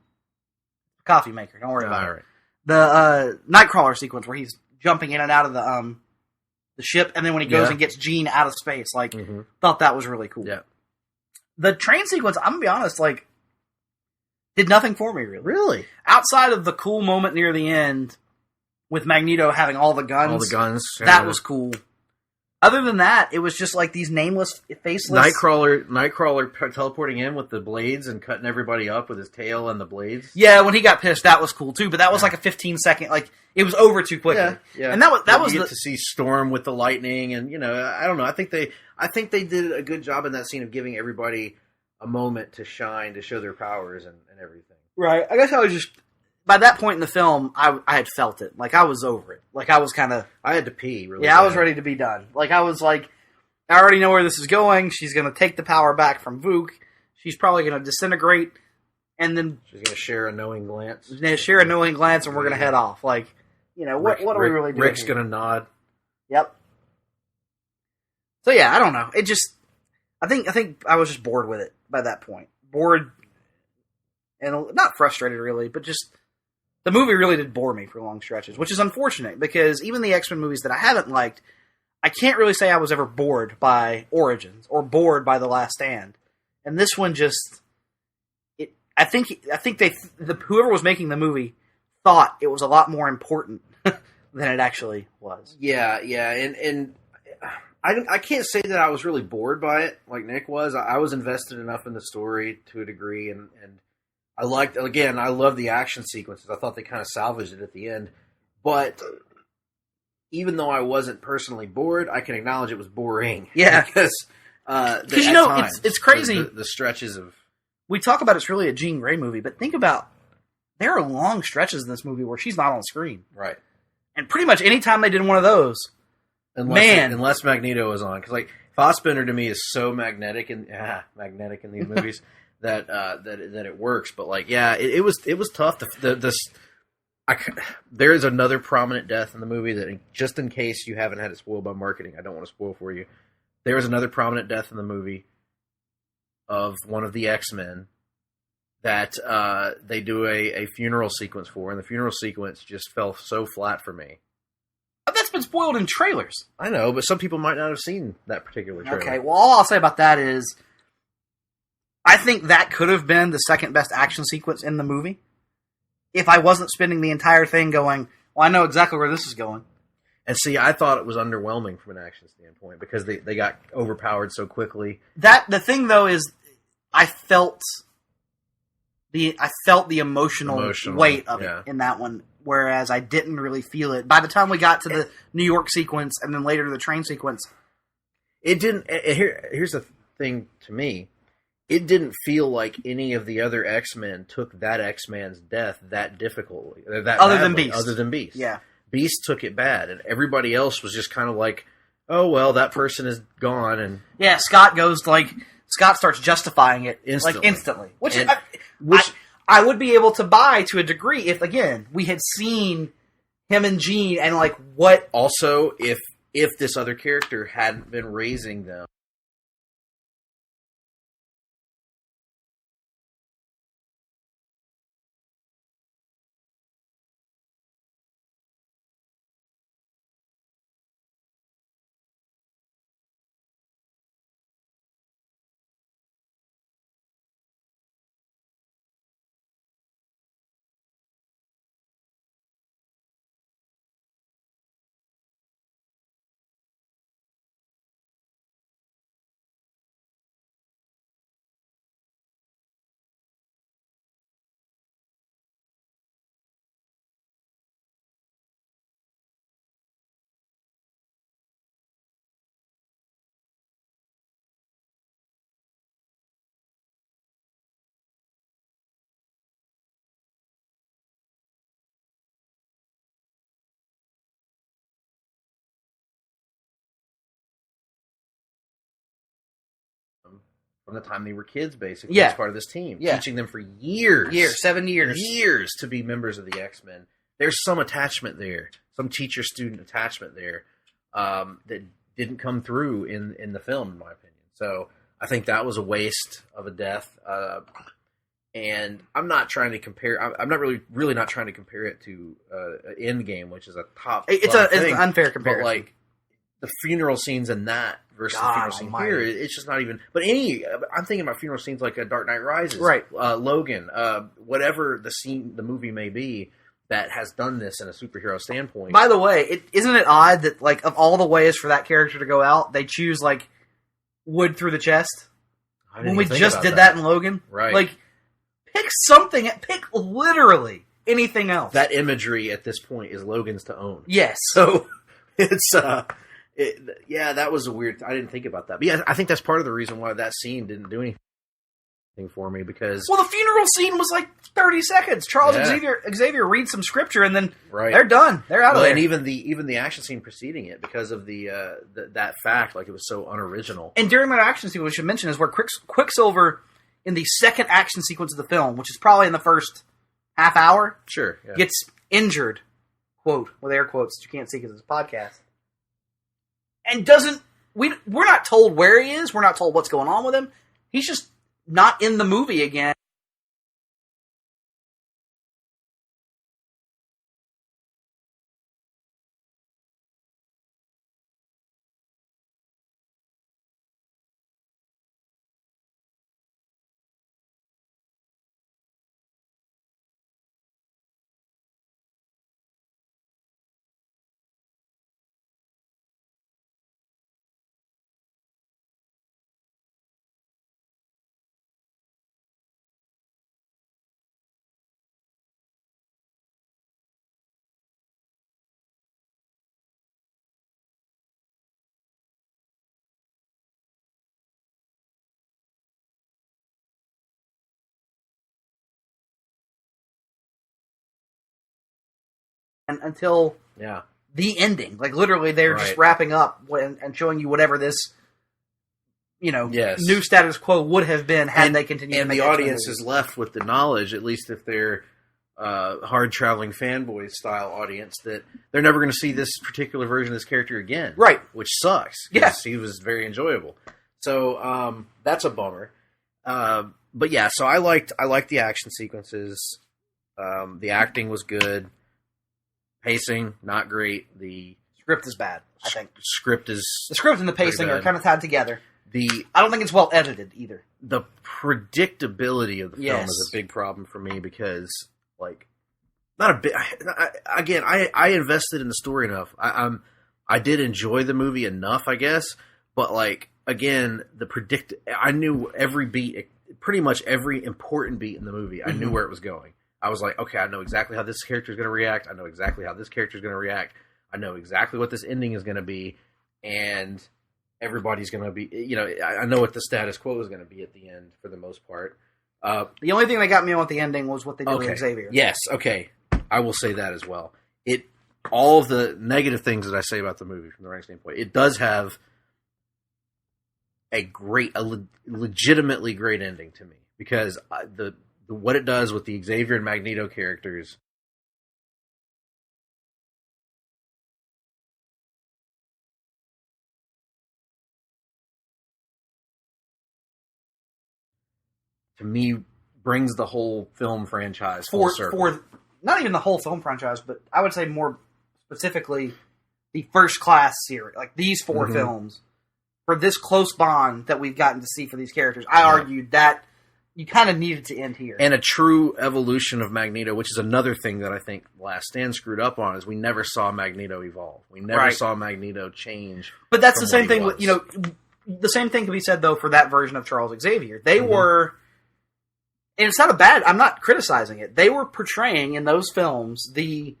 Coffee maker, don't worry about it. Right. The Nightcrawler sequence where he's jumping in and out of the ship, and then when he goes and gets Jean out of space, thought that was really cool. Yeah. The train sequence, I'm gonna be honest, did nothing for me, really. Really? Outside of the cool moment near the end with Magneto having all the guns. That was cool. Other than that, it was just these nameless, faceless... Nightcrawler teleporting in with the blades and cutting everybody up with his tail and the blades. Yeah, when he got pissed, that was cool, too. But that was a 15-second... it was over too quickly. Yeah. And that was you get to see Storm with the lightning, and, I don't know. I think they did a good job in that scene of giving everybody a moment to shine, to show their powers and everything. Right. I guess I was just... By that point in the film, I had felt it. I was over it. I was kind of... I had to pee, really. Yeah, I was ready to be done. I was I already know where this is going. She's going to take the power back from Vuk. She's probably going to disintegrate. And then... She's going to share a knowing glance. And we're going to head off. What are we really doing? Rick's going to nod. Yep. So, yeah, I don't know. It just... I think I was just bored with it by that point. Bored... And not frustrated, really, but just... The movie really did bore me for long stretches, which is unfortunate, because even the X-Men movies that I haven't liked, I can't really say I was ever bored by Origins, or bored by The Last Stand. And this one just... I think whoever was making the movie thought it was a lot more important than it actually was. Yeah, and I can't say that I was really bored by it, like Nick was. I was invested enough in the story to a degree, and I love the action sequences. I thought they kind of salvaged it at the end. But even though I wasn't personally bored, I can acknowledge it was boring. Yeah. Because it's crazy. The stretches of... We talk about it's really a Jean Grey movie, but think about, there are long stretches in this movie where she's not on screen. Right. And pretty much any time they did one of those, unless Magneto was on. Because Fassbender to me is so magnetic in these movies. That it works, but it was tough. There is another prominent death in the movie that, just in case you haven't had it spoiled by marketing, I don't want to spoil for you. There is another prominent death in the movie of one of the X-Men that they do a funeral sequence for, and the funeral sequence just fell so flat for me. been spoiled in trailers. I know, but some people might not have seen that particular trailer. Okay, well, all I'll say about that is I think that could have been the second best action sequence in the movie if I wasn't spending the entire thing going, well, I know exactly where this is going. And see, I thought it was underwhelming from an action standpoint because they got overpowered so quickly. The thing, though, is I felt the emotional weight of it in that one, whereas I didn't really feel it. By the time we got to the New York sequence and then later the train sequence, it didn't. Here's the thing to me. It didn't feel like any of the other X-Men took that X-Man's death that difficultly. Other than Beast. Yeah. Beast took it bad, and everybody else was just kind of like, oh, well, that person is gone. And yeah, Scott starts justifying it instantly. Which I would be able to buy to a degree if, again, we had seen him and Jean and like what... Also, if this other character hadn't been raising them, from the time they were kids, basically, as part of this team. Yeah. Teaching them for years. 7 years. Years to be members of the X-Men. There's some attachment there. Some teacher-student attachment there that didn't come through in the film, in my opinion. So I think that was a waste of a death. And I'm not trying to compare... I'm not really not trying to compare it to Endgame, which is a top... It's an unfair comparison. But, like, the funeral scenes in that versus the funeral scene here, it's just not even... But I'm thinking about funeral scenes like Dark Knight Rises, right? Logan, whatever the movie may be that has done this in a superhero standpoint. By the way, isn't it odd that, like, of all the ways for that character to go out, they choose, like, wood through the chest? When we just did that in Logan? Right. Like, pick literally anything else. That imagery at this point is Logan's to own. Yes. So, it's... that was a weird... I didn't think about that. But yeah, I think that's part of the reason why that scene didn't do anything for me, because... Well, the funeral scene was like 30 seconds. Charles Xavier reads some scripture, and then they're done. They're out of there. And even the action scene preceding it, because of that fact, like, it was so unoriginal. And during that action scene, what we should mention is where Quicksilver, in the second action sequence of the film, which is probably in the first half hour, gets injured, quote, with air quotes that you can't see because it's a podcast. And we're not told where he is. We're not told what's going on with him. He's just not in the movie again. Until the ending. Like, literally, they're just wrapping up and showing you whatever this, new status quo would have been had they continued. And the audience is left with the knowledge, at least if they're hard-traveling fanboys style audience, that they're never going to see this particular version of this character again. Right. Which sucks. Yes. He was very enjoyable. So that's a bummer. But yeah, so I liked the action sequences. The acting was good. Pacing, not great. The Script is bad, I think. The script and the pacing are kind of tied together. I don't think it's well edited either. The predictability of the film is a big problem for me because, like, not a bit. Again, I invested in the story enough. I did enjoy the movie enough, I guess. But, like, again, I knew every beat, pretty much every important beat in the movie. I knew where it was going. I was like, okay, I know exactly how this character is going to react. I know exactly how this character is going to react. I know exactly what this ending is going to be, and everybody's going to be, I know what the status quo is going to be at the end for the most part. The only thing that got me on with the ending was what they did with Xavier. Yes, okay. I will say that as well. All of the negative things that I say about the movie from the writing standpoint, it does have a legitimately great ending to me because what it does with the Xavier and Magneto characters. To me, brings the whole film franchise full circle. For not even the whole film franchise, but I would say more specifically the First Class series, like these 4 films, for this close bond that we've gotten to see for these characters. I argued that you kind of needed to end here. And a true evolution of Magneto, which is another thing that I think Last Stand screwed up on, is we never saw Magneto evolve. We never saw Magneto change. But that's the same thing. The same thing can be said, though, for that version of Charles Xavier. They were... And it's not a bad... I'm not criticizing it. They were portraying in those films the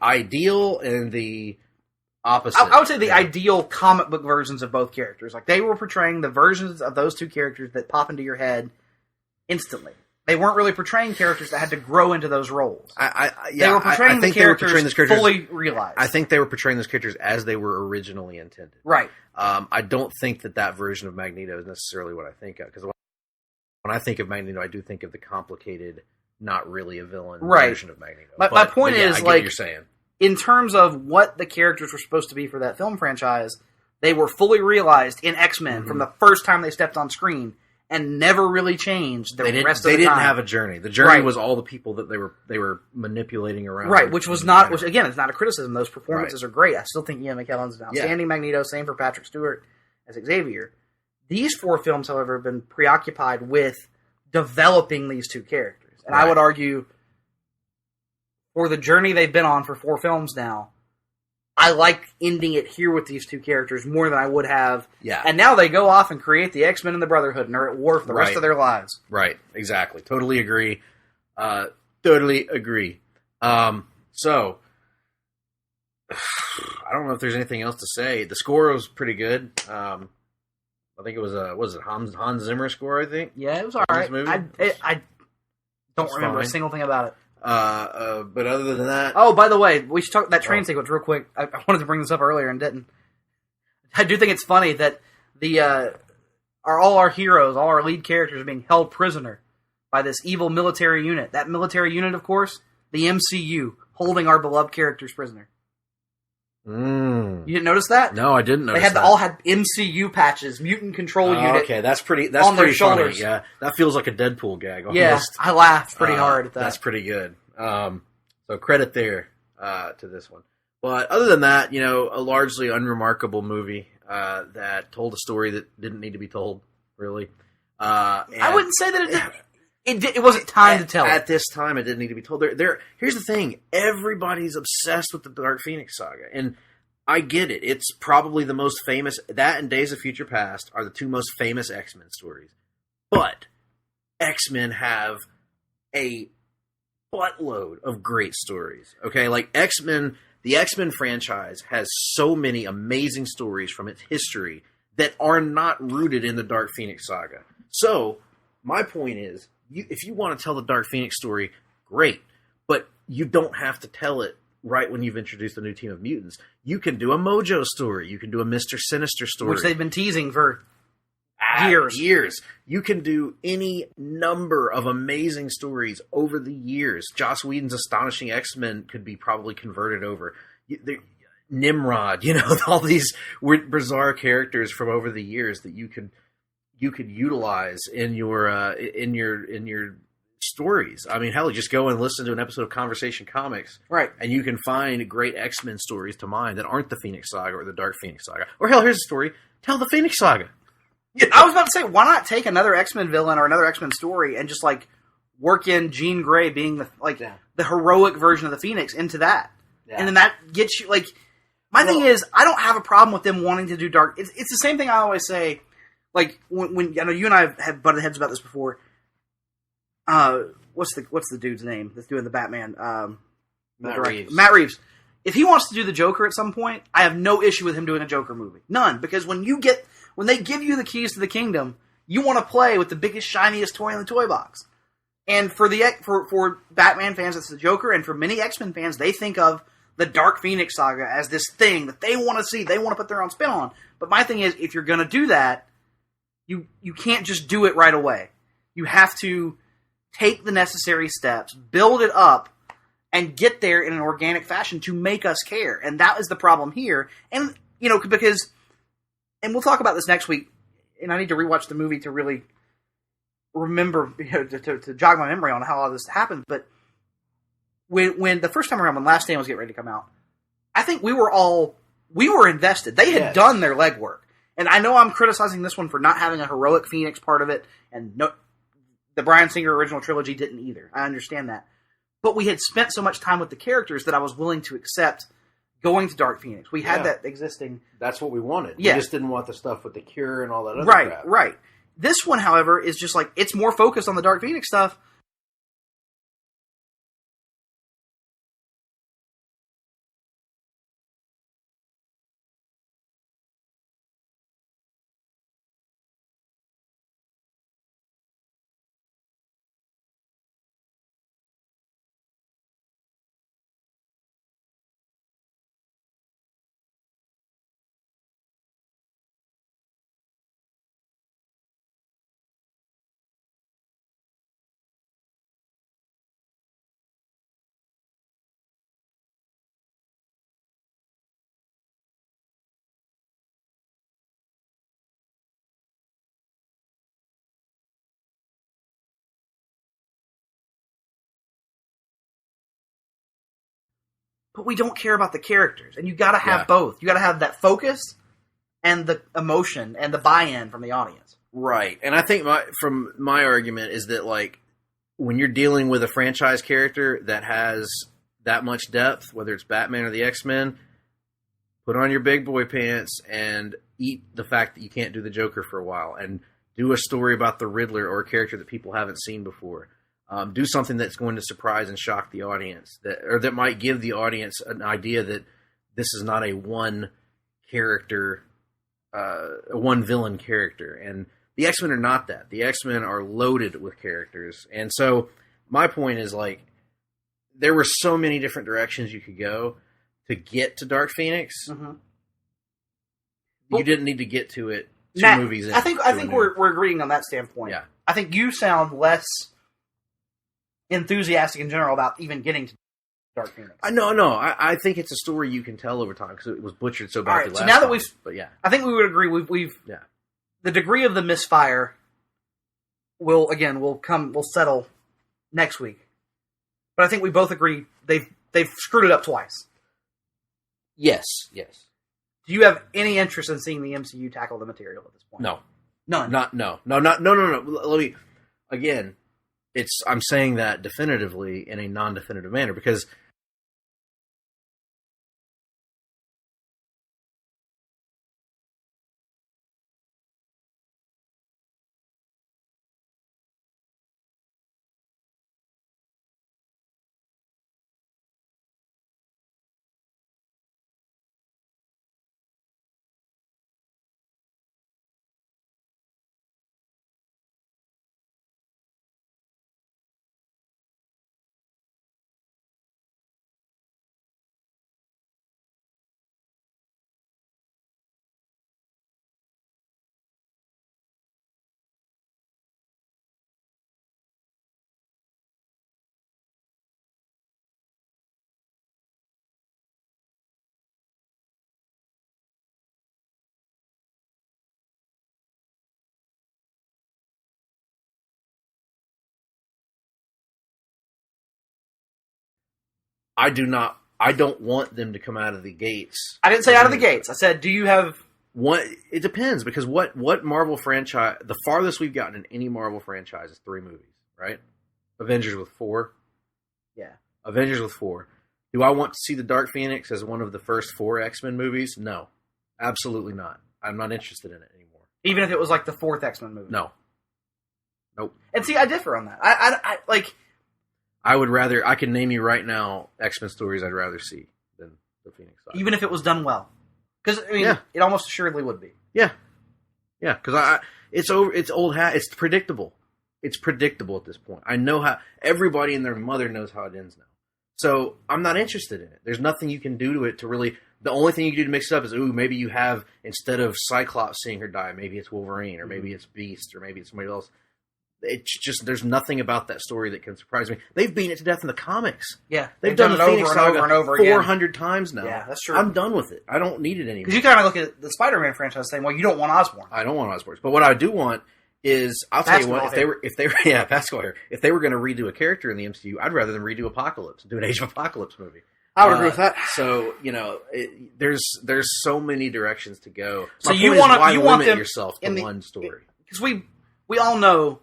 ideal and the opposite. I would say the ideal comic book versions of both characters. Like, they were portraying the versions of those 2 characters that pop into your head instantly. They weren't really portraying characters that had to grow into those roles. They were portraying the characters fully realized. I think they were portraying those characters as they were originally intended. Right. I don't think that version of Magneto is necessarily what I think of, because when I think of Magneto, I do think of the complicated, not really a villain version of Magneto. My point is, I get what you're saying. In terms of what the characters were supposed to be for that film franchise, they were fully realized in X-Men from the first time they stepped on screen and never really changed the rest of the time. They didn't have a journey. The journey was all the people that they were manipulating around. Right, which again, it's not a criticism. Those performances are great. I still think Ian McKellen's an outstanding Magneto. Same for Patrick Stewart as Xavier. These 4 films, however, have been preoccupied with developing these 2 characters. And I would argue, for the journey they've been on for 4 films now, I like ending it here with these 2 characters more than I would have. Yeah. And now they go off and create the X-Men and the Brotherhood and are at war for the rest of their lives. Right, exactly. Totally agree. Totally agree. So, I don't know if there's anything else to say. The score was pretty good. I think it was Hans Zimmer score, I think? Yeah, it was all right. I don't remember a single thing about it. But other than that... Oh, by the way, we should talk that train sequence real quick. I wanted to bring this up earlier and didn't. I do think it's funny that all our heroes, all our lead characters are being held prisoner by this evil military unit. That military unit, of course, the MCU, holding our beloved characters prisoner. You didn't notice that? No, I didn't notice that. They all had MCU patches, mutant control unit. Okay, that's pretty their shoulders. Funny. Yeah, that feels like a Deadpool gag. Almost. Yeah, I laughed pretty hard at that. That's pretty good. So credit there to this one. But other than that, a largely unremarkable movie that told a story that didn't need to be told, really. I wouldn't say that it wasn't time to tell. At this time, it didn't need to be told. Here's the thing. Everybody's obsessed with the Dark Phoenix saga. And I get it. It's probably the most famous. That and Days of Future Past are the 2 most famous X-Men stories. But X-Men have a buttload of great stories. Okay? Like X-Men, the X-Men franchise has so many amazing stories from its history that are not rooted in the Dark Phoenix saga. So, my point is, if you want to tell the Dark Phoenix story, great. But you don't have to tell it right when you've introduced a new team of mutants. You can do a Mojo story. You can do a Mr. Sinister story. Which they've been teasing for years. You can do any number of amazing stories over the years. Joss Whedon's Astonishing X-Men could be probably converted over. Nimrod, all these weird, bizarre characters from over the years that you could utilize in your stories. I mean, hell, just go and listen to an episode of Conversation Comics, Right. and you can find great X-Men stories to mine that aren't the Phoenix Saga or the Dark Phoenix Saga. Or hell, here's a story: tell the Phoenix Saga. I was about to say, why not take another X-Men villain or another X-Men story and just like work in Jean Grey being the heroic version of the Phoenix into that, and then that gets you like. My thing is, I don't have a problem with them wanting to do dark. It's the same thing I always say. Like when I know you and I have butted heads about this before. What's the dude's name that's doing the Batman? Matt Reeves. If he wants to do the Joker at some point, I have no issue with him doing a Joker movie. None, because when they give you the keys to the kingdom, you want to play with the biggest, shiniest toy in the toy box. And for Batman fans, it's the Joker, and for many X-Men fans, they think of the Dark Phoenix Saga as this thing that they want to see, they want to put their own spin on. But my thing is, if you're going to do that, you can't just do it right away. You have to take the necessary steps, build it up, and get there in an organic fashion to make us care. And that is the problem here. And, because, and we'll talk about this next week, and I need to rewatch the movie to really remember, to jog my memory on how all this happened. But when the first time around, when Last Stand was getting ready to come out, I think we were invested. They had done their legwork. And I know I'm criticizing this one for not having a heroic Phoenix part of it, and the Bryan Singer original trilogy didn't either. I understand that. But we had spent so much time with the characters that I was willing to accept going to Dark Phoenix. We had that existing. That's what we wanted. Yeah. We just didn't want the stuff with the Cure and all that other crap. Right. This one, however, is just like, it's more focused on the Dark Phoenix stuff. But we don't care about the characters. And you gotta have both. You gotta have that focus and the emotion and the buy-in from the audience. Right. And I think my argument is that, like, when you're dealing with a franchise character that has that much depth, whether it's Batman or the X-Men, put on your big boy pants and eat the fact that you can't do the Joker for a while, and do a story about the Riddler or a character that people haven't seen before. Do something that's going to surprise and shock the audience, that might give the audience an idea that this is not a one character, one villain character. And the X-Men are not that. The X-Men are loaded with characters. And so my point is, like, there were so many different directions you could go to get to Dark Phoenix. Mm-hmm. You didn't need to get to it movies in. I think we're agreeing on that standpoint. Yeah. I think you sound less enthusiastic in general about even getting to Dark Phoenix. No. I think it's a story you can tell over time because it was butchered so badly last time. So now that but yeah, I think we would agree. We've the degree of the misfire will settle next week. But I think we both agree they've screwed it up twice. Yes. Do you have any interest in seeing the MCU tackle the material at this point? No. None. No. Let me again. I'm saying that definitively in a non-definitive manner because I don't want them to come out of the gates. I didn't say out of the gates. I said, do you have... It depends, because what Marvel franchise... The farthest we've gotten in any Marvel franchise is 3 movies, right? Avengers with 4. Yeah. Avengers with 4. Do I want to see the Dark Phoenix as one of the first 4 X-Men movies? No. Absolutely not. I'm not interested in it anymore. Even if it was like the 4th X-Men movie? No. Nope. And see, I differ on that. I like... I would rather... I can name you right now X-Men stories I'd rather see than the Phoenix side. Even if it was done well. Because, I mean, it almost assuredly would be. Yeah. Yeah, because it's old hat. It's predictable. It's predictable at this point. I know how... Everybody and their mother knows how it ends now. So, I'm not interested in it. There's nothing you can do to it to really... The only thing you can do to mix it up is, maybe you have, instead of Cyclops seeing her die, maybe it's Wolverine, or maybe it's Beast, or maybe it's somebody else. It's just, there's nothing about that story that can surprise me. They've beaten it to death in the comics. Yeah. They've done the Phoenix Saga and over 400 times now. Yeah, that's true. I'm done with it. I don't need it anymore. Because you kind of look at the Spider-Man franchise saying, well, you don't want Osborn. I don't want Osborn. But what I do want is, I'll tell you what, if they were Pascal here, if they were going to redo a character in the MCU, I'd rather than redo Apocalypse, do an Age of Apocalypse movie. I would agree with that. So, there's so many directions to go. So you want limit yourself to one story? Because we all know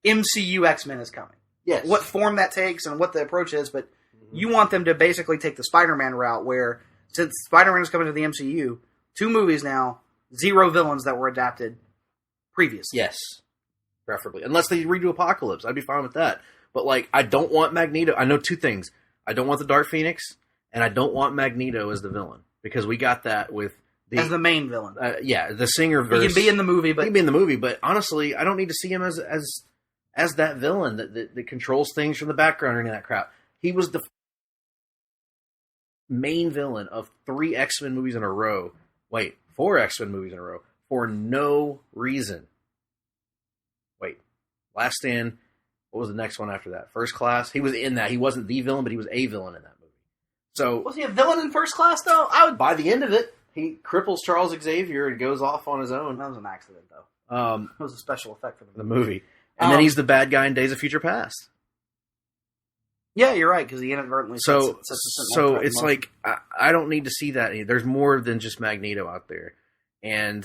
MCU X-Men is coming. Yes. What form that takes and what the approach is, but you want them to basically take the Spider-Man route where, since Spider-Man is coming to the MCU, 2 movies now, 0 villains that were adapted previously. Yes. Preferably. Unless they redo Apocalypse. I'd be fine with that. But, I don't want Magneto. I know 2 things. I don't want the Dark Phoenix, and I don't want Magneto as the villain. Because we got that with... as the main villain. The singer verse. He can be in the movie, but honestly, I don't need to see him as that villain that controls things from the background or any of that crap. He was the main villain of 3 X-Men movies in a row. Wait, 4 X-Men movies in a row. For no reason. Wait. Last Stand. What was the next one after that? First Class? He was in that. He wasn't the villain, but he was a villain in that movie. So, was he a villain in First Class, though? By the end of it, he cripples Charles Xavier and goes off on his own. That was an accident, though. It was a special effect for the movie. And then he's the bad guy in Days of Future Past. Yeah, you're right, because he inadvertently So it's like, I don't need to see that. There's more than just Magneto out there. And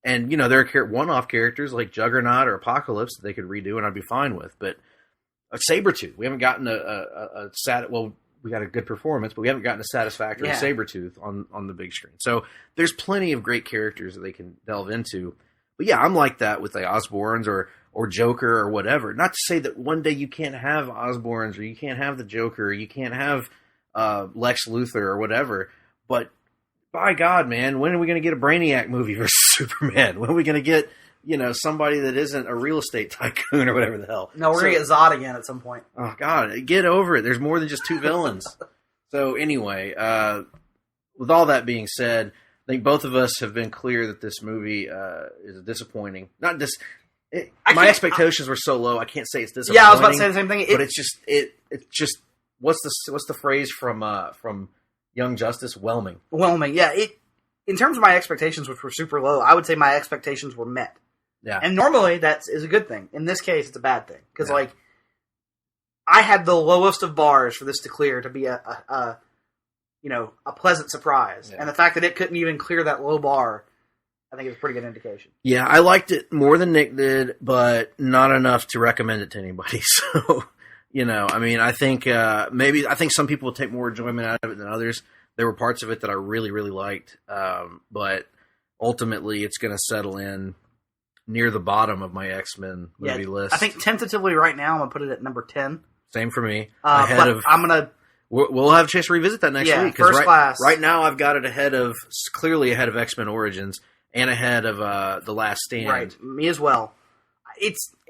there are one-off characters like Juggernaut or Apocalypse that they could redo, and I'd be fine with. But Sabretooth, we haven't gotten we got a good performance, but we haven't gotten a satisfactory Sabretooth on the big screen. So there's plenty of great characters that they can delve into. But yeah, I'm like that with the Osborns or Joker or whatever. Not to say that one day you can't have Osborns or you can't have the Joker or you can't have Lex Luthor or whatever. But by God, man, when are we going to get a Brainiac movie versus Superman? When are we going to get, somebody that isn't a real estate tycoon or whatever the hell? No, we're going to get Zod again at some point. Oh, God, get over it. There's more than just 2 villains. So anyway, with all that being said, I think both of us have been clear that this movie is disappointing. Not just... my expectations were so low, I can't say it's disappointing. Yeah, I was about to say the same thing. But it's just... What's the phrase from Young Justice? Whelming. Whelming, yeah. In terms of my expectations, which were super low, I would say my expectations were met. Yeah. And normally that is a good thing. In this case, it's a bad thing. Because, I had the lowest of bars for this to clear to be a pleasant surprise. Yeah. And the fact that it couldn't even clear that low bar, I think is a pretty good indication. Yeah, I liked it more than Nick did, but not enough to recommend it to anybody. So, I think some people will take more enjoyment out of it than others. There were parts of it that I really, really liked. But ultimately, it's going to settle in near the bottom of my X-Men movie list. I think tentatively right now, I'm going to put it at number 10. Same for me. We'll have a chance to revisit that next week. First Class. Right now, I've got it clearly ahead of X-Men Origins and ahead of The Last Stand. Right, me as well.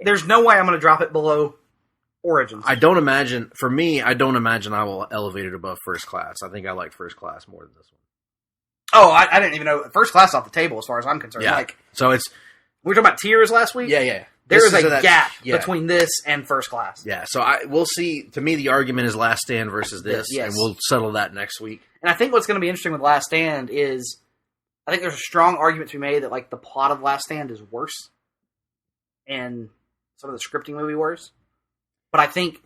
There's no way I'm going to drop it below Origins. I don't imagine I will elevate it above First Class. I think I like First Class more than this one. Oh, I didn't even know. First Class off the table as far as I'm concerned. Yeah. So we were talking about tiers last week? Yeah. There is a gap between this and First Class. Yeah, so we'll see. To me, the argument is Last Stand versus this, and we'll settle that next week. And I think what's going to be interesting with Last Stand is, I think there's a strong argument to be made that the plot of Last Stand is worse, and some of the scripting movie worse. But I think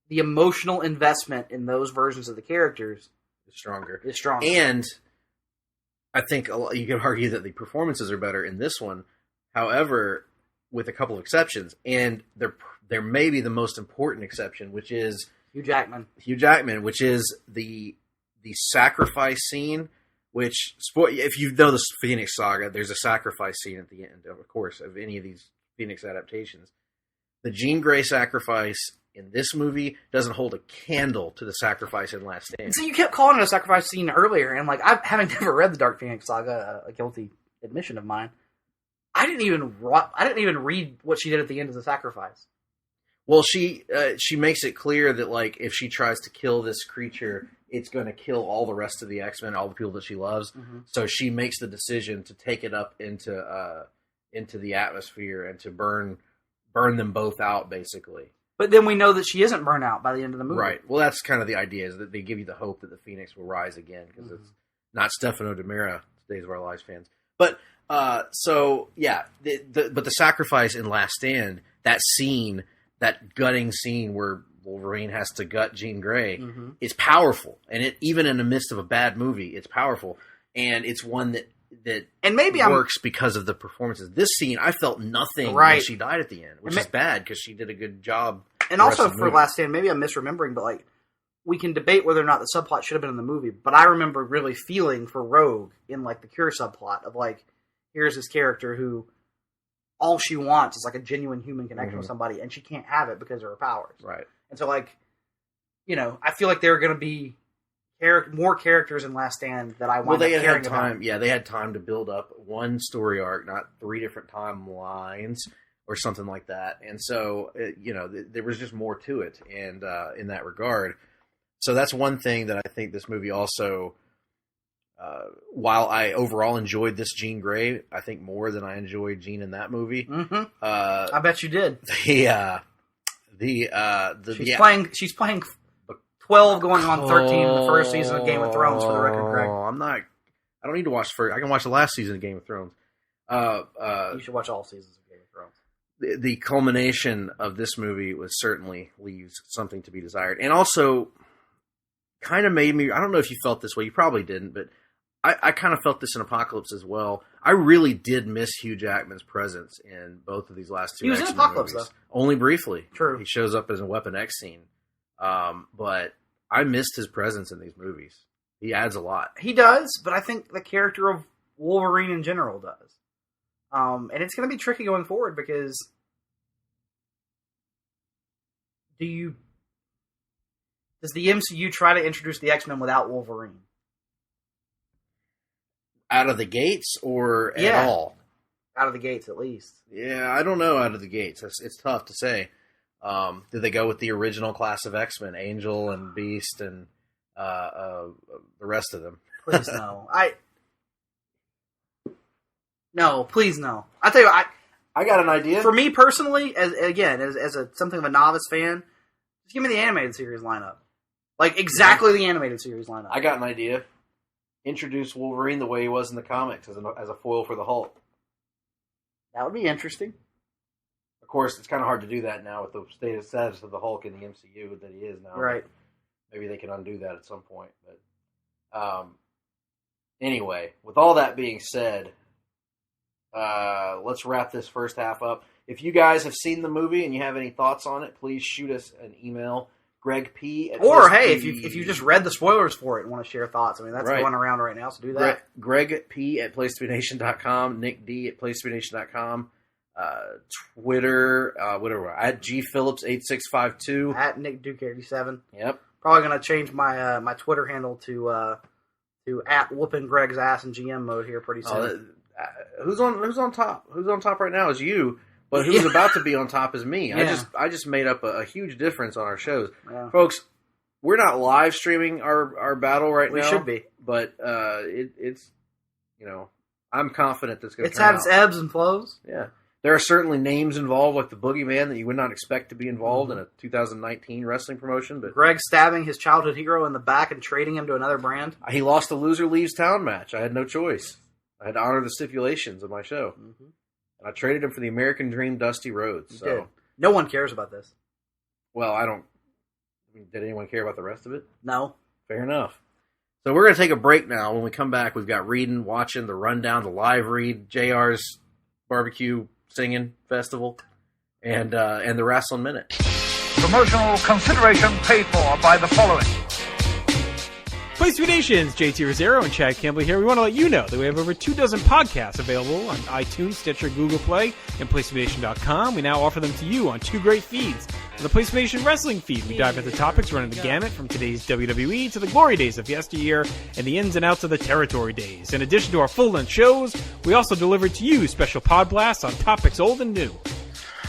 the emotional investment in those versions of the characters is stronger. And I think you could argue that the performances are better in this one. However, with a couple of exceptions, and there may be the most important exception, which is Hugh Jackman, which is the sacrifice scene. Which, if you know the Phoenix Saga, there's a sacrifice scene at the end, of course, of any of these Phoenix adaptations. The Jean Grey sacrifice in this movie doesn't hold a candle to the sacrifice in Last Stand. So you kept calling it a sacrifice scene earlier, and like, having never read the Dark Phoenix Saga, a guilty admission of mine, I didn't even read what she did at the end of the sacrifice. Well, she makes it clear that, like, if she tries to kill this creature, it's going to kill all the rest of the X-Men, all the people that she loves. Mm-hmm. So she makes the decision to take it up into the atmosphere and to burn them both out, basically. But then we know that she isn't burned out by the end of the movie. Right. Well, that's kind of the idea, is that they give you the hope that the Phoenix will rise again, because it's not Stefano DiMera, Days of Our Lives fans. But, so, yeah, but the sacrifice in Last Stand, that scene, that gutting scene where Wolverine has to gut Jean Grey, is powerful. And even in the midst of a bad movie, it's powerful. And it's one that and maybe works because of the performances. This scene, I felt nothing when she died at the end, which is bad, because she did a good job. And also for Last Stand, maybe I'm misremembering, but like, we can debate whether or not the subplot should have been in the movie, but I remember really feeling for Rogue in like the Cure subplot of like, here's this character who all she wants is like a genuine human connection with somebody, and she can't have it because of her powers. Right. And so, like, you know, I feel like there are going to be more characters in Last Stand that I want to caring about. Yeah, they had time to build up one story arc, not 3 different timelines or something like that. And so, you know, there was just more to it, and in that regard. So that's one thing that I think this movie also, while I overall enjoyed this Jean Grey, I think more than I enjoyed Jean in that movie. I bet you did. She's playing 12 going on 13 in the first season of Game of Thrones, for the record, Greg. I don't need to watch the first. I can watch the last season of Game of Thrones. You should watch all seasons of Game of Thrones. The culmination of this movie certainly leaves something to be desired. And also kind of made me, I don't know if you felt this way, you probably didn't, but I kind of felt this in Apocalypse as well. I really did miss Hugh Jackman's presence in both of these last two X-Men movies. He was in Apocalypse, though. Only briefly. True. He shows up as a Weapon X scene. But I missed his presence in these movies. He adds a lot. He does, but I think the character of Wolverine in general does. And it's going to be tricky going forward, because does the MCU try to introduce the X-Men without Wolverine? Out of the gates, or at all? Out of the gates, at least. Yeah, I don't know out of the gates. It's tough to say. Did they go with the original class of X-Men, Angel and Beast and the rest of them? Please no. No, please no. I tell you, I got an idea. For me personally, as something of a novice fan, just give me the animated series lineup. Like, exactly the animated series lineup. I got an idea. Introduce Wolverine the way he was in the comics, as a foil for the Hulk. That would be interesting. Of course, it's kind of hard to do that now with the status of the Hulk in the MCU that he is now. Right. Maybe they can undo that at some point. But anyway, with all that being said, let's wrap this first half up. If you guys have seen the movie and you have any thoughts on it, please shoot us an email. Greg P. Or, hey, if you just read the spoilers for it and want to share thoughts, I mean, that's going around right now, so do that. Greg P. at placetobenation.com, Nick D. at placetobenation.com, Twitter, whatever, at gphillips8652. At Nick Duke 87. Yep. Probably going to change my my Twitter handle to at whooping Greg's ass in GM mode here pretty soon. Who's on top? Who's on top right now is you. But who's about to be on top is me. Yeah. I just made up a huge difference on our shows. Yeah. Folks, we're not live streaming our battle right now. We should be. But it's, you know, I'm confident that's going to turn out. It's had its ebbs and flows. Yeah. There are certainly names involved, like the Boogeyman, that you would not expect to be involved in a 2019 wrestling promotion. But Greg stabbing his childhood hero in the back and trading him to another brand. He lost the Loser Leaves Town match. I had no choice. I had to honor the stipulations of my show. Mm-hmm. And I traded him for the American Dream, Dusty Rhodes. So no one cares about this. Well, I don't. Did anyone care about the rest of it? No. Fair enough. So we're going to take a break now. When we come back, we've got reading, watching, the rundown, the live read, JR's barbecue singing festival, and the Wrestling Minute. Promotional consideration paid for by the following. Place to Be Nations, JT Rosero and Chad Campbell here. We want to let you know that we have over 24 podcasts available on iTunes, Stitcher, Google Play, and PlaceToBeNation.com. We now offer them to you on 2 great feeds. On the Place to Be Nation Wrestling feed, we dive into topics running the gamut from today's WWE to the glory days of yesteryear and the ins and outs of the territory days. In addition to our full-length shows, we also deliver to you special pod blasts on topics old and new.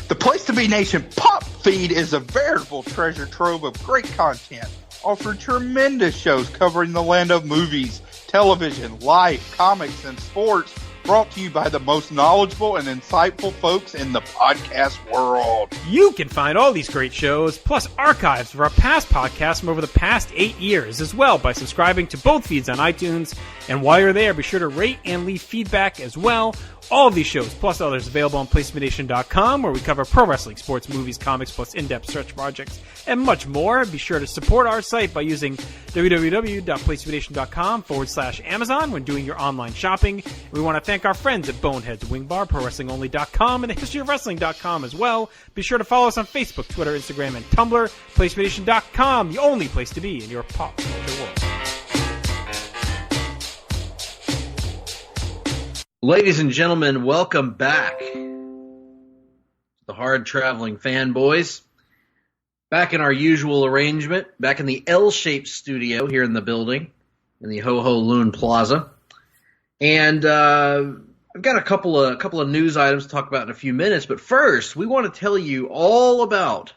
The Place to Be Nation Pop feed is a veritable treasure trove of great content, offering tremendous shows covering the land of movies, television, life, comics, and sports, brought to you by the most knowledgeable and insightful folks in the podcast world. You can find all these great shows, plus archives of our past podcasts from over the past 8 years as well by subscribing to both feeds on iTunes. And while you're there, be sure to rate and leave feedback as well. All of these shows, plus others, available on PlaceToBeNation.com, where we cover pro wrestling, sports, movies, comics, plus in-depth search projects, and much more. Be sure to support our site by using www.PlaceToBeNation.com/Amazon when doing your online shopping. We want to thank our friends at Boneheads Wing Bar, ProWrestlingOnly.com, and TheHistoryOfWrestling.com as well. Be sure to follow us on Facebook, Twitter, Instagram, and Tumblr. PlaceToBeNation.com, the only place to be in your pop culture world. Ladies and gentlemen, welcome back to the Hard-Traveling Fanboys. Back in our usual arrangement, back in the L-shaped studio here in the building, in the Ho-Ho Loon Plaza. And I've got a couple of news items to talk about in a few minutes, but first, we want to tell you all about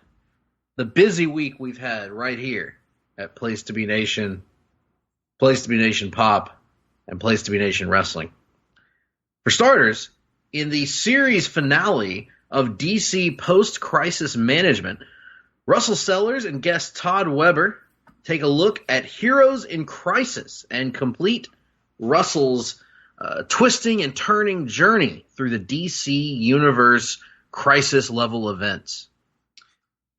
the busy week we've had right here at Place to Be Nation, Place to Be Nation Pop, and Place to Be Nation Wrestling. For starters, in the series finale of DC Post-Crisis Management, Russell Sellers and guest Todd Weber take a look at Heroes in Crisis and complete Russell's twisting and turning journey through the DC Universe crisis-level events.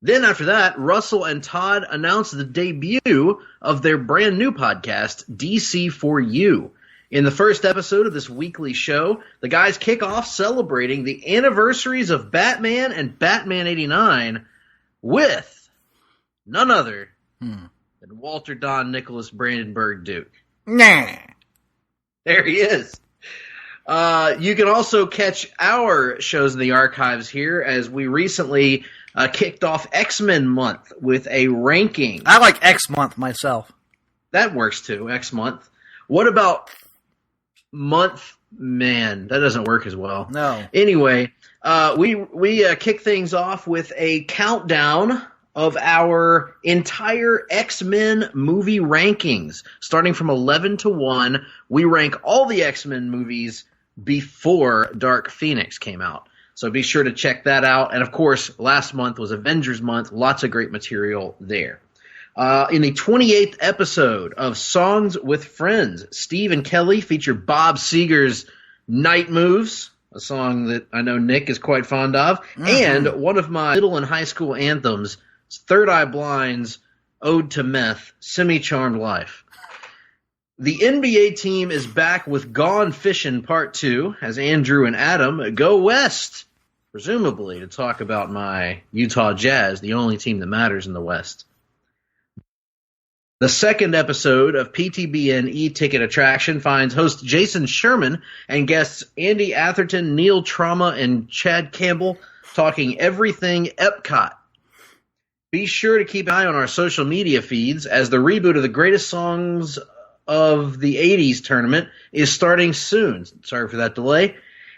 Then after that, Russell and Todd announce the debut of their brand new podcast, DC for You. In the first episode of this weekly show, the guys kick off celebrating the anniversaries of Batman and Batman 89 with none other than Walter Don Nicholas Brandenburg Duke. Nah. There he is. You can also catch our shows in the archives here as we recently kicked off X-Men Month with a ranking. I like X Month myself. That works too, X Month. What about Month? Man, that doesn't work as well. No. Anyway, we kick things off with a countdown of our entire X-Men movie rankings. Starting from 11 to 1, we rank all the X-Men movies before Dark Phoenix came out. So be sure to check that out. And of course, last month was Avengers Month. Lots of great material there. In the 28th episode of Songs with Friends, Steve and Kelly feature Bob Seger's Night Moves, a song that I know Nick is quite fond of, and one of my middle and high school anthems, Third Eye Blind's Ode to Meth, Semi-Charmed Life. The NBA team is back with Gone Fishin' Part 2, as Andrew and Adam go west, presumably to talk about my Utah Jazz, the only team that matters in the West. The second episode of PTBN E-Ticket Attraction finds host Jason Sherman and guests Andy Atherton, Neil Trauma, and Chad Campbell talking everything Epcot. Be sure to keep an eye on our social media feeds as the reboot of the greatest songs of the 80s tournament is starting soon. Sorry for that delay.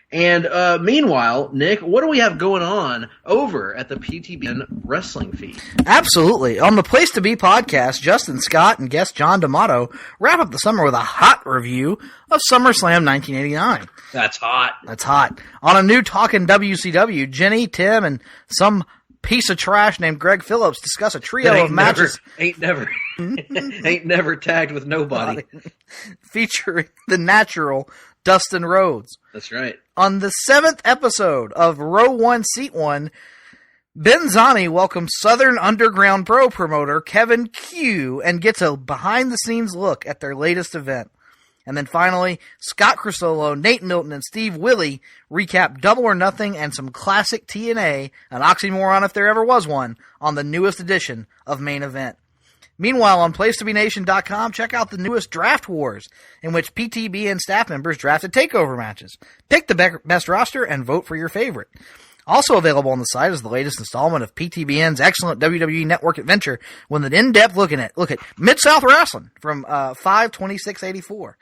And meanwhile, Nick, what do we have going on over at the PTBN wrestling feed? Absolutely. On the Place to Be podcast, Justin Scott and guest John D'Amato wrap up the summer with a hot review of SummerSlam 1989. That's hot. That's hot. On a new Talkin' WCW, Jenny, Tim, and some piece of trash named Greg Phillips discuss a trio of matches. Ain't never tagged with nobody. Featuring the natural Dustin Rhodes. That's right. On the 7th episode of Row 1, Seat 1, Benzani welcomes Southern Underground Pro promoter Kevin Q and gets a behind-the-scenes look at their latest event. And then finally, Scott Crisolo, Nate Milton, and Steve Willie recap Double or Nothing and some classic TNA, an oxymoron if there ever was one, on the newest edition of Main Event. Meanwhile, on PlaceToBeNation.com, check out the newest Draft Wars, in which PTB and staff members drafted takeover matches. Pick the best roster and vote for your favorite. Also available on the site is the latest installment of PTBN's excellent WWE Network adventure with an in-depth look at Mid-South Wrestling from 5/26/84.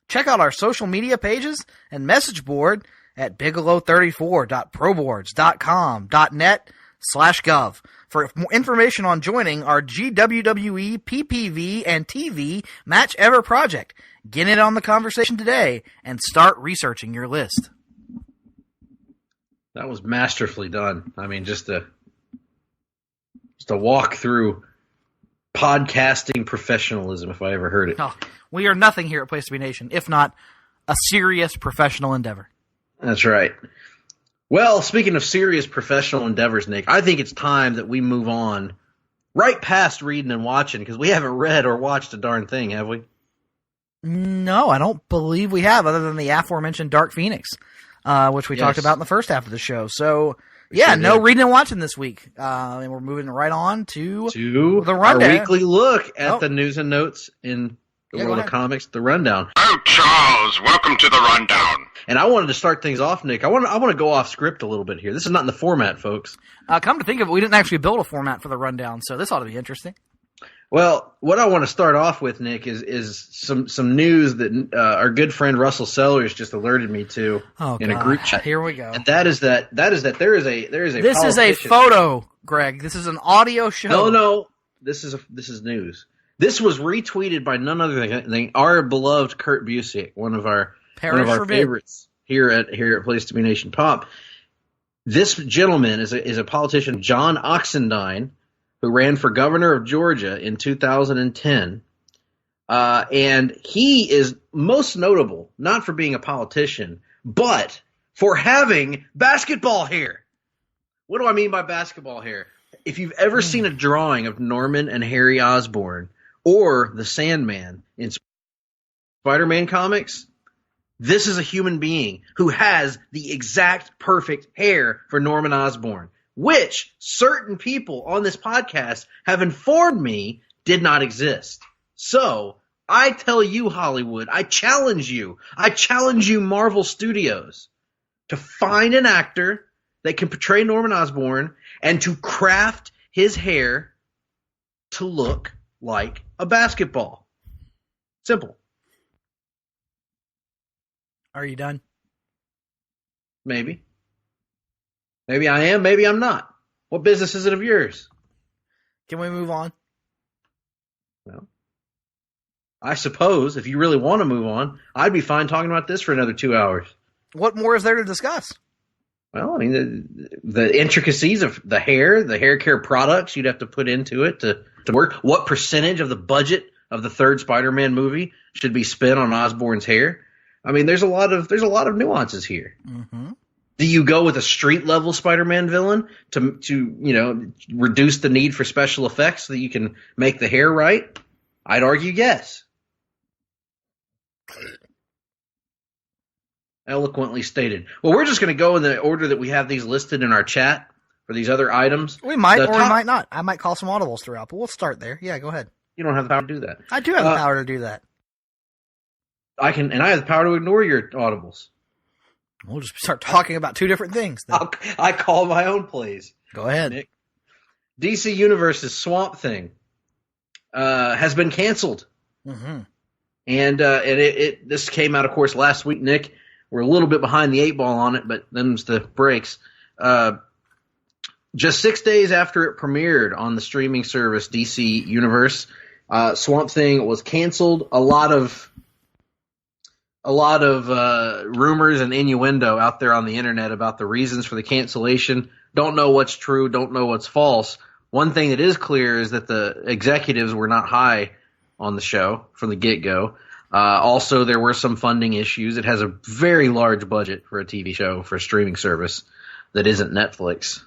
Check out our social media pages and message board at bigelow34.proboards.com.net/gov for more information on joining our GWWE, PPV, and TV Match Ever project. Get in on the conversation today and start researching your list. That was masterfully done. I mean, just a walk through podcasting professionalism, if I ever heard it. Oh, we are nothing here at Place to Be Nation, if not a serious professional endeavor. That's right. Well, speaking of serious professional endeavors, Nick, I think it's time that we move on right past reading and watching, because we haven't read or watched a darn thing, have we? No, I don't believe we have, other than the aforementioned Dark Phoenix, which we talked about in the first half of the show. So, no reading and watching this week. And we're moving right on to the rundown. Our weekly look at the news and notes in the world of comics, the rundown. Oh, Charles, welcome to the rundown. And I wanted to start things off, Nick. I want to go off script a little bit here. This is not in the format, folks. Come to think of it, we didn't actually build a format for the rundown, so this ought to be interesting. Well, what I want to start off with, Nick, is some news that our good friend Russell Sellers just alerted me to in a group chat. Here we go. And that is that there is a This is a photo, Greg. This is an audio show. No. This is news. This was retweeted by none other than our beloved Kurt Busiek, one of our favorites here at Place to Be Nation Pop. This gentleman is a politician, John Oxendine, who ran for governor of Georgia in 2010. And he is most notable, not for being a politician, but for having basketball hair. What do I mean by basketball hair? If you've ever seen a drawing of Norman and Harry Osborn or the Sandman in Spider-Man comics, this is a human being who has the exact perfect hair for Norman Osborn, which certain people on this podcast have informed me did not exist. So I tell you, Hollywood, I challenge you, Marvel Studios, to find an actor that can portray Norman Osborn and to craft his hair to look like a basketball. Simple. Are you done? Maybe. Maybe I am, maybe I'm not. What business is it of yours? Can we move on? Well, I suppose if you really want to move on, I'd be fine talking about this for another 2 hours. What more is there to discuss? Well, I mean, the intricacies of the hair care products you'd have to put into it to work. What percentage of the budget of the third Spider-Man movie should be spent on Osborn's hair? I mean, there's a lot of nuances here. Mm-hmm. Do you go with a street level Spider-Man villain to reduce the need for special effects so that you can make the hair right? I'd argue yes. Eloquently stated. Well, we're just going to go in the order that we have these listed in our chat for these other items. We might we might not. I might call some audibles throughout, but we'll start there. Yeah, go ahead. You don't have the power to do that. I do have the power to do that. I have the power to ignore your audibles. We'll just start talking about two different things then. I call my own plays. Go ahead. Nick. DC Universe's Swamp Thing has been canceled. Mm-hmm. And this came out, of course, last week, Nick. We're a little bit behind the 8 ball on it, but them's the breaks. Just 6 days after it premiered on the streaming service DC Universe, Swamp Thing was canceled. A lot of rumors and innuendo out there on the internet about the reasons for the cancellation. Don't know what's true, don't know what's false. One thing that is clear is that the executives were not high on the show from the get-go. Also, there were some funding issues. It has a very large budget for a TV show, for a streaming service. that isn't Netflix.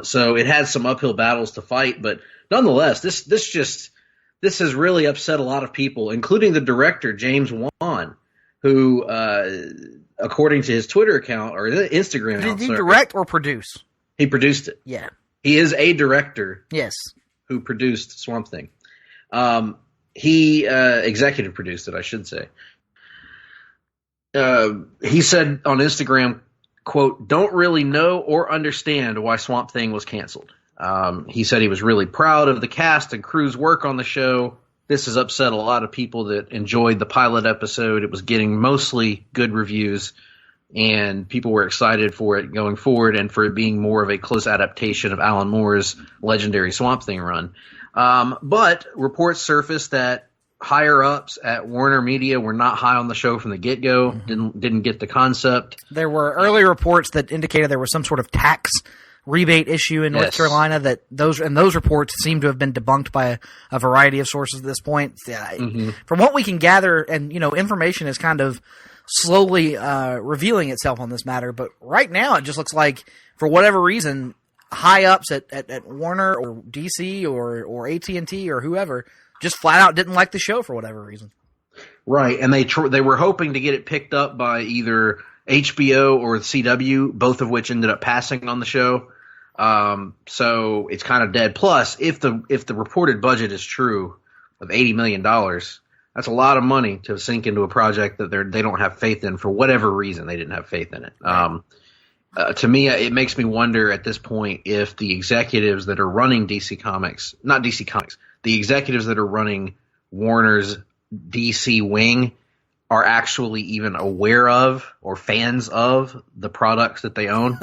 So it had some uphill battles to fight, but nonetheless, this has really upset a lot of people, including the director, James Wan, who, according to his Twitter account or Instagram account, did he direct or produce? He produced it. Yeah. He is a director. Yes. Who produced Swamp Thing. He executive produced it, I should say. He said on Instagram, quote, "Don't really know or understand why Swamp Thing was canceled." He said he was really proud of the cast and crew's work on the show. This has upset a lot of people that enjoyed the pilot episode. It was getting mostly good reviews, and people were excited for it going forward and for it being more of a close adaptation of Alan Moore's legendary Swamp Thing run. But reports surfaced that higher-ups at Warner Media were not high on the show from the get-go, didn't get the concept. There were early reports that indicated there was some sort of tax rebate issue in North Carolina that those reports seem to have been debunked by a variety of sources at this point. From what we can gather, and information is kind of slowly revealing itself on this matter, but right now it just looks like, for whatever reason, high ups at Warner or DC or AT&T or whoever just flat out didn't like the show for whatever reason. Right, and they were hoping to get it picked up by either HBO or the CW, both of which ended up passing on the show. So it's kind of dead. Plus, if the reported budget is true of $80 million, that's a lot of money to sink into a project that they don't have faith in for whatever reason. They didn't have faith in it. To me, it makes me wonder at this point if the executives that are running the executives that are running Warner's DC wing are actually even aware of or fans of the products that they own.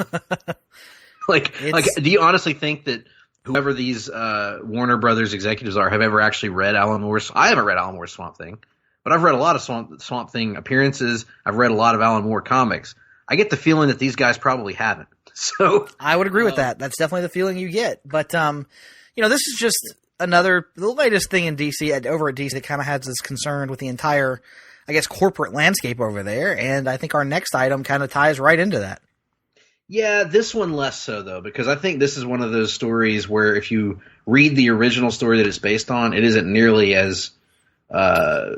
Do you honestly think that whoever these Warner Brothers executives are have ever actually read Alan Moore's? I haven't read Alan Moore's Swamp Thing, but I've read a lot of Swamp Thing appearances. I've read a lot of Alan Moore comics. I get the feeling that these guys probably haven't. So I would agree with that. That's definitely the feeling you get. But this is just the latest thing in DC over at DC that kind of has us concerned with the entire, I guess, corporate landscape over there. And I think our next item kind of ties right into that. Yeah, this one less so, though, because I think this is one of those stories where if you read the original story that it's based on, it isn't nearly as haunting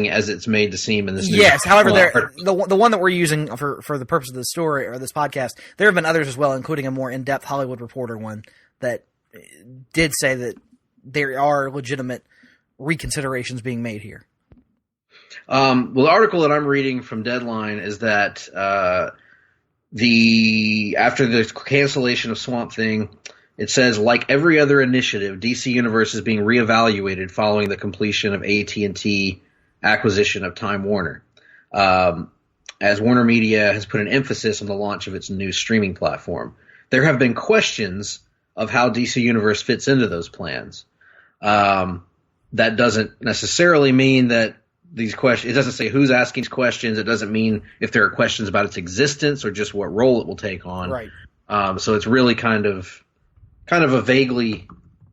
as it's made to seem in this new Yes, however, the one that we're using for the purpose of the story or this podcast, there have been others as well, including a more in-depth Hollywood Reporter one that did say that there are legitimate reconsiderations being made here. Well, the article that I'm reading from Deadline is that after the cancellation of Swamp Thing, it says, like every other initiative, DC Universe is being reevaluated following the completion of AT&T acquisition of Time Warner, as Warner Media has put an emphasis on the launch of its new streaming platform. There have been questions of how DC Universe fits into those plans. That doesn't necessarily mean that these questions, it doesn't say who's asking questions. It doesn't mean if there are questions about its existence or just what role it will take on. Right. So it's really kind of a vaguely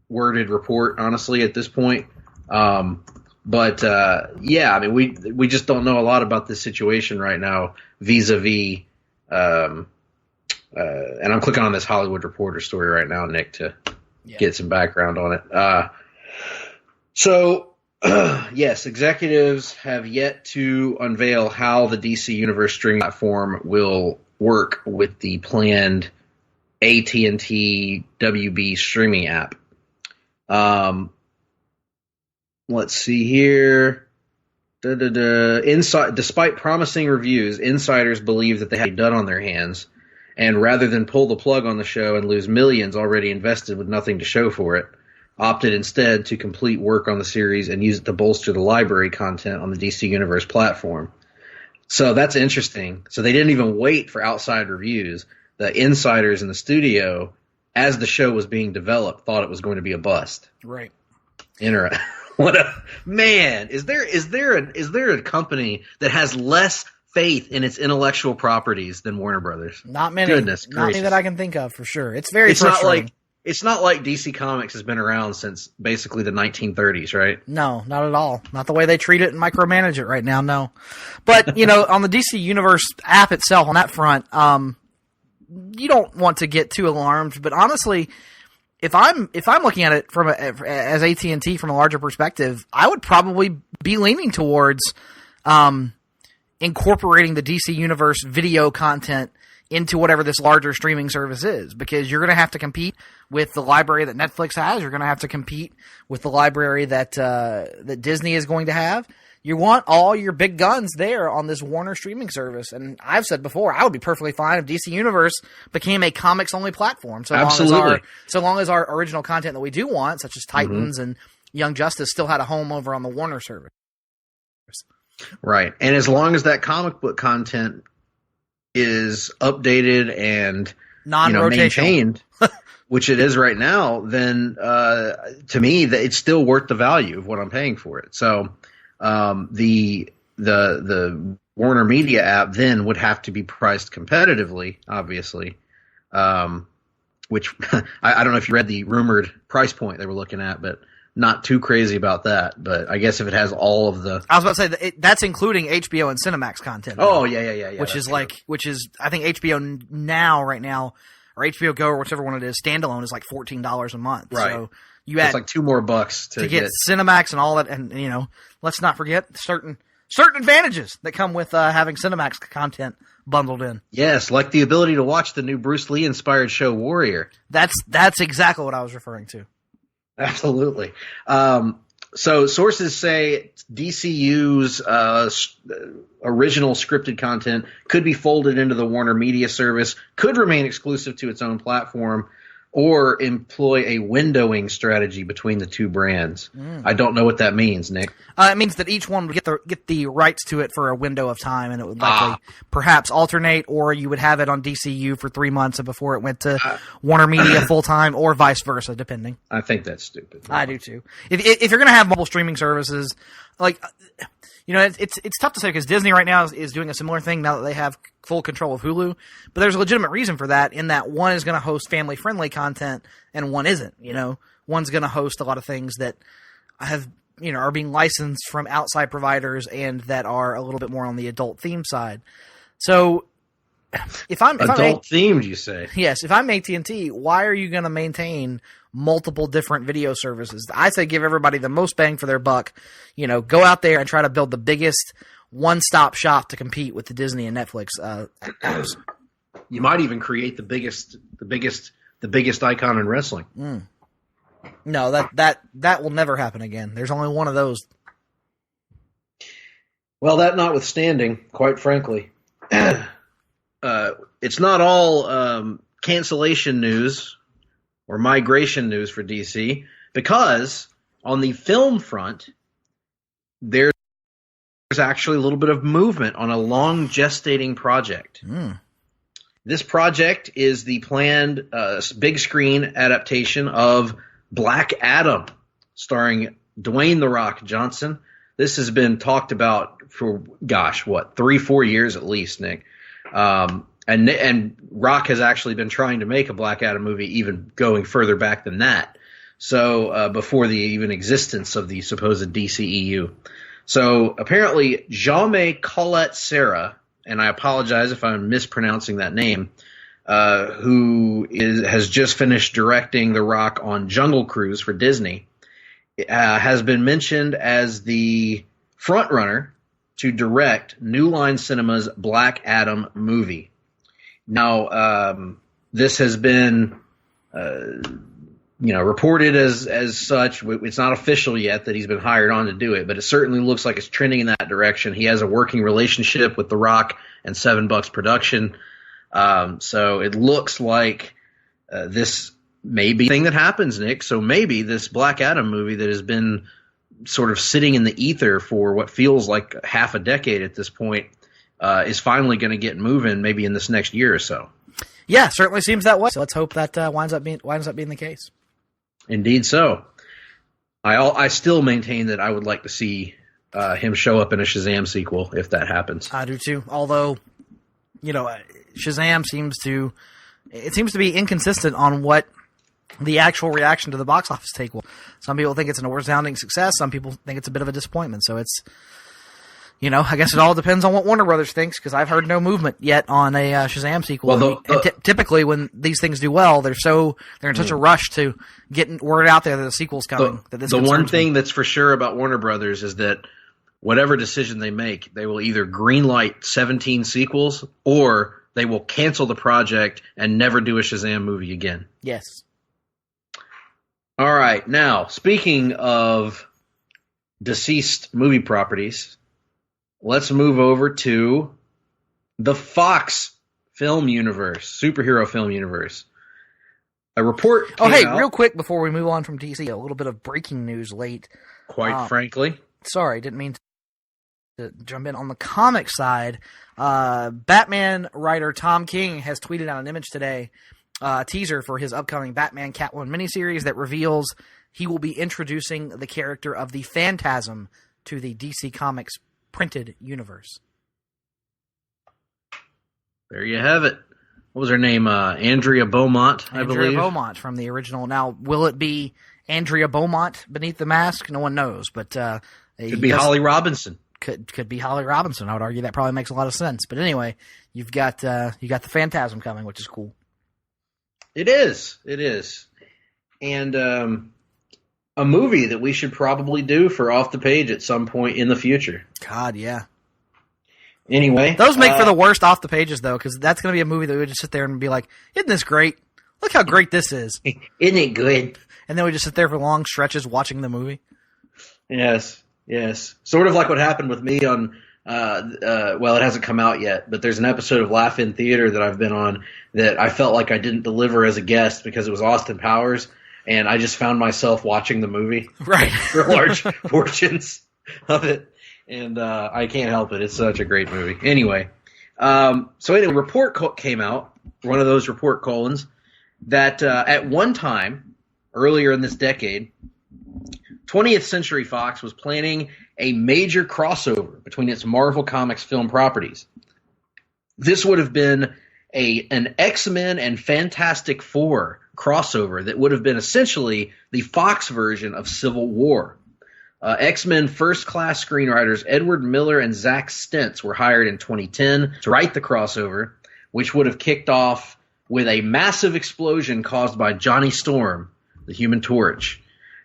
worded report, honestly, at this point. But we just don't know a lot about this situation right now vis-a-vis, and I'm clicking on this Hollywood Reporter story right now, Nick, to get some background on it. Yes, executives have yet to unveil how the DC Universe streaming platform will work with the planned AT&T WB streaming app. Let's see here. Despite promising reviews, insiders believe that they have done on their hands, and rather than pull the plug on the show and lose millions already invested with nothing to show for it, opted instead to complete work on the series and use it to bolster the library content on the DC Universe platform. So that's interesting. So they didn't even wait for outside reviews. The insiders in the studio, as the show was being developed, thought it was going to be a bust. Right. What a man! Is there a company that has less faith in its intellectual properties than Warner Brothers? Not many. Goodness gracious. Not many that I can think of for sure. It's very frustrating. It's not like DC Comics has been around since basically the 1930s, right? No, not at all. Not the way they treat it and micromanage it right now, no. But, on the DC Universe app itself, on that front, you don't want to get too alarmed, but honestly, if I'm looking at it as AT&T from a larger perspective, I would probably be leaning towards incorporating the DC Universe video content into whatever this larger streaming service is, because you're going to have to compete with the library that Netflix has. You're going to have to compete with the library that Disney is going to have. You want all your big guns there on this Warner streaming service. And I've said before, I would be perfectly fine if DC Universe became a comics-only platform. So long as our original content that we do want, such as Titans and Young Justice, still had a home over on the Warner service. Right. And as long as that comic book content is updated and maintained, which it is right now, then to me, it's still worth the value of what I'm paying for it. So the Warner Media app then would have to be priced competitively, obviously, which I don't know if you read the rumored price point they were looking at, but not too crazy about that. But I guess if it has all of the, I was about to say that's including HBO and Cinemax content. Oh yeah. Which is I think HBO right now, or HBO Go or whichever one it is, standalone is like $14 a month. Right. So you add it's like $2 more to get Cinemax and all that, and let's not forget certain advantages that come with having Cinemax content bundled in. Yes, like the ability to watch the new Bruce Lee inspired show Warrior. That's exactly what I was referring to. Absolutely. So sources say DCU's original scripted content could be folded into the Warner Media service, could remain exclusive to its own platform, or employ a windowing strategy between the two brands. I don't know what that means, Nick. It means that each one would get the rights to it for a window of time, and it would likely perhaps alternate, or you would have it on DCU for 3 months before it went to Warner Media full time, or vice versa, depending. I think that's stupid. I do too. If you're going to have mobile streaming services, it's tough to say because Disney right now is doing a similar thing now that they have full control of Hulu. But there's a legitimate reason for that, in that one is going to host family-friendly content and one isn't. One's going to host a lot of things that are being licensed from outside providers and that are a little bit more on the adult theme side. So if I'm themed, you say? Yes. If I'm AT&T, why are you going to maintain multiple different video services? I say give everybody the most bang for their buck. Go out there and try to build the biggest one-stop shop to compete with the Disney and Netflix apps. You might even create the biggest icon in wrestling. No, that will never happen again. There's only one of those. Well, that notwithstanding, quite frankly, it's not all cancellation news or migration news for DC, because on the film front, there's actually a little bit of movement on a long gestating project. This project is the planned big screen adaptation of Black Adam, starring Dwayne "The Rock" Johnson. This has been talked about for 3-4 years at least, Nick. And Rock has actually been trying to make a Black Adam movie even going further back than that. So before the even existence of the supposed DCEU. So apparently Jaume Collet Serra, and I apologize if I'm mispronouncing that name, who has just finished directing The Rock on Jungle Cruise for Disney, has been mentioned as the frontrunner to direct New Line Cinema's Black Adam movie. Now, this has been, reported as such. It's not official yet that he's been hired on to do it, but it certainly looks like it's trending in that direction. He has a working relationship with The Rock and $7 Production. So it looks like this may be the thing that happens, Nick. So maybe this Black Adam movie that has been sort of sitting in the ether for what feels like half a decade at this point is finally going to get moving maybe in this next year or so. Yeah, certainly seems that way. So let's hope that winds up being the case. Indeed so. I still maintain that I would like to see him show up in a Shazam sequel if that happens. I do too. Although, Shazam seems to be inconsistent on what the actual reaction to the box office take will. Some people think it's a resounding success. Some people think it's a bit of a disappointment. So I guess it all depends on what Warner Brothers thinks, because I've heard no movement yet on a Shazam sequel. Well, typically, when these things do well, they're in such a rush to get word out there that the sequel's coming. The one thing that's for sure about Warner Brothers is that whatever decision they make, they will either greenlight 17 sequels or they will cancel the project and never do a Shazam movie again. Yes. All right. Now, speaking of deceased movie properties, let's move over to the Fox film universe, superhero film universe. A report came out, real quick before we move on from DC, a little bit of breaking news late. Quite frankly. Sorry, didn't mean to jump in. On the comic side, Batman writer Tom King has tweeted out an image today, a teaser for his upcoming Batman Catwoman miniseries that reveals he will be introducing the character of the Phantasm to the DC Comics printed universe. There you have it. What was her name? Andrea Beaumont, I believe. Andrea Beaumont from the original. Now, will it be Andrea Beaumont beneath the mask? No one knows, but could be Holly Robinson. Could be Holly Robinson. I would argue that probably makes a lot of sense. But anyway, you've got the Phantasm coming, which is cool. It is. And a movie that we should probably do for Off the Page at some point in the future. God, yeah. Anyway. Those make for the worst Off the Pages, though, because that's going to be a movie that we would just sit there and be like, isn't this great? Look how great this is. Isn't it good? And then we just sit there for long stretches watching the movie. Yes. Sort of like what happened with me on, well, it hasn't come out yet, but there's an episode of Laugh In Theater that I've been on that I felt like I didn't deliver as a guest because it was Austin Powers, and I just found myself watching the movie. Right. For large portions of it, and I can't help it. It's such a great movie. Anyway, a report came out, one of those report colons, that at one time, earlier in this decade, 20th Century Fox was planning a major crossover between its Marvel Comics film properties. This would have been an X-Men and Fantastic Four crossover that would have been essentially the Fox version of Civil War. X-Men first-class screenwriters Edward Miller and Zach Stentz were hired in 2010 to write the crossover, which would have kicked off with a massive explosion caused by Johnny Storm, the Human Torch.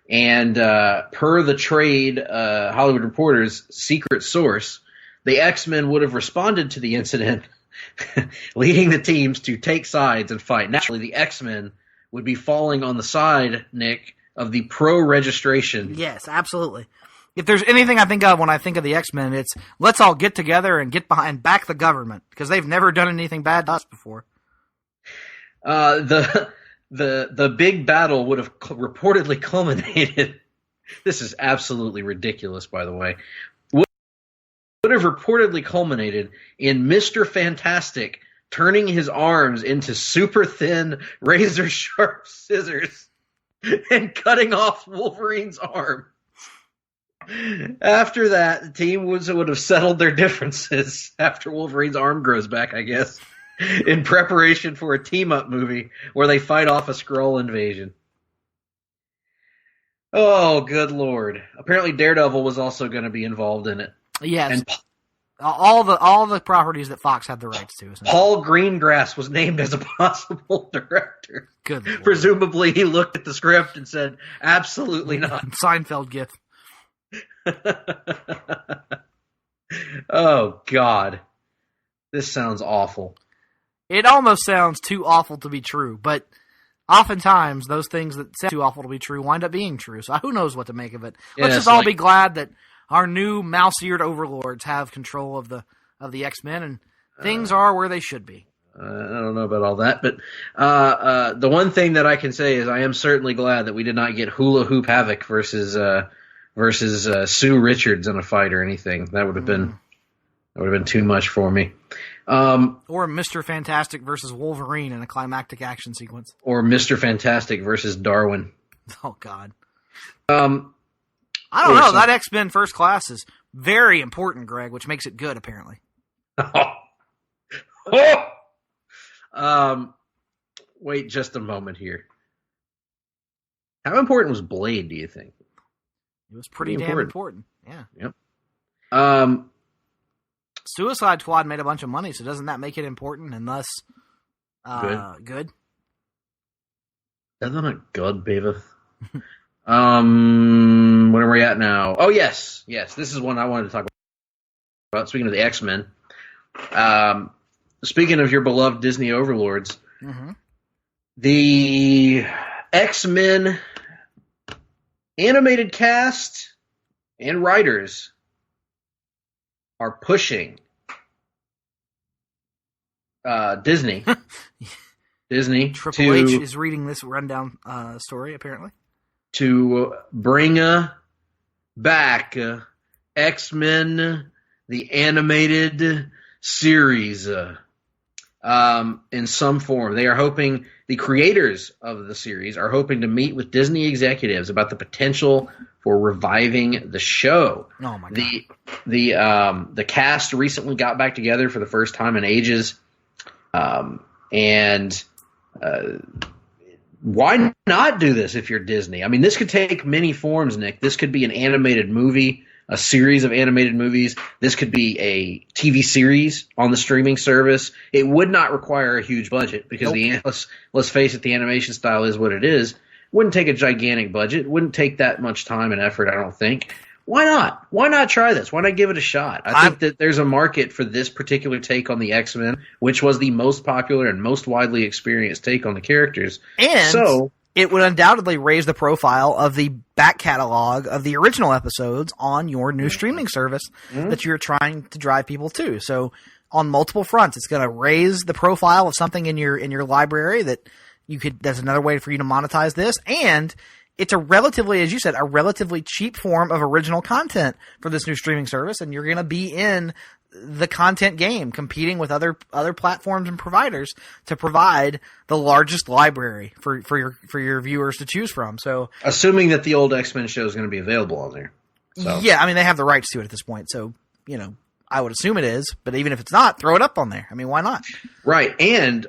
And per the trade Hollywood Reporter's secret source, the X-Men would have responded to the incident, leading the teams to take sides and fight. Naturally, the X-Men would be falling on the side, Nick, of the pro-registration. Yes, absolutely. If there's anything I think of when I think of the X-Men, it's let's all get together and get behind, back the government, because they've never done anything bad to us before. The big battle would have reportedly culminated. This is absolutely ridiculous, by the way. Would have reportedly culminated in Mr. Fantastic turning his arms into super thin, razor sharp scissors and cutting off Wolverine's arm. After that, the team would have settled their differences after Wolverine's arm grows back, I guess, in preparation for a team-up movie where they fight off a Skrull invasion. Oh, good Lord. Apparently Daredevil was also going to be involved in it. Yes. And all the properties that Fox had the rights to. Paul Greengrass was named as a possible director. Good Lord. Presumably he looked at the script and said, absolutely not. Seinfeld gif. Oh, God. This sounds awful. It almost sounds too awful to be true, but oftentimes those things that sound too awful to be true wind up being true, so who knows what to make of it. Let's just all be glad that our new mouse-eared overlords have control of the X-Men, and things are where they should be. I don't know about all that, but the one thing that I can say is I am certainly glad that we did not get Hula Hoop Havoc versus Sue Richards in a fight or anything. That would have been too much for me. Or Mr. Fantastic versus Wolverine in a climactic action sequence. Or Mr. Fantastic versus Darwin. Oh, God. I don't know. That X-Men First Class is very important, Greg, which makes it good, apparently. Wait just a moment here. How important was Blade, do you think? It was pretty damn important. Yeah. Yep. Suicide Squad made a bunch of money, so doesn't that make it important and thus good? That's not good, Beavis. What are we at now? Oh, yes. This is one I wanted to talk about. Speaking of the X-Men. Speaking of your beloved Disney overlords, the X-Men animated cast and writers are pushing Disney. Triple H is reading this rundown story, apparently. To bring back X-Men, the animated series, in some form. They are hoping, the creators of the series are hoping to meet with Disney executives about the potential for reviving the show. Oh my God. The cast recently got back together for the first time in ages. Why not do this if you're Disney? I mean, this could take many forms, Nick. This could be an animated movie, a series of animated movies. This could be a TV series on the streaming service. It would not require a huge budget because let's face it, the animation style is what it is. Wouldn't take a gigantic budget. Wouldn't take that much time and effort, I don't think. Why not? Why not try this? Why not give it a shot? I think that there's a market for this particular take on the X-Men, which was the most popular and most widely experienced take on the characters. And so it would undoubtedly raise the profile of the back catalog of the original episodes on your new streaming service that you're trying to drive people to. So on multiple fronts, it's going to raise the profile of something in your library that you could. That's another way for you to monetize this, and it's a relatively, as you said, a relatively cheap form of original content for this new streaming service, and you're going to be in the content game, competing with other platforms and providers to provide the largest library for your viewers to choose from. So, assuming that the old X-Men show is going to be available on there, so. Yeah, I mean they have the rights to it at this point, so I would assume it is. But even if it's not, throw it up on there. I mean, why not? Right, and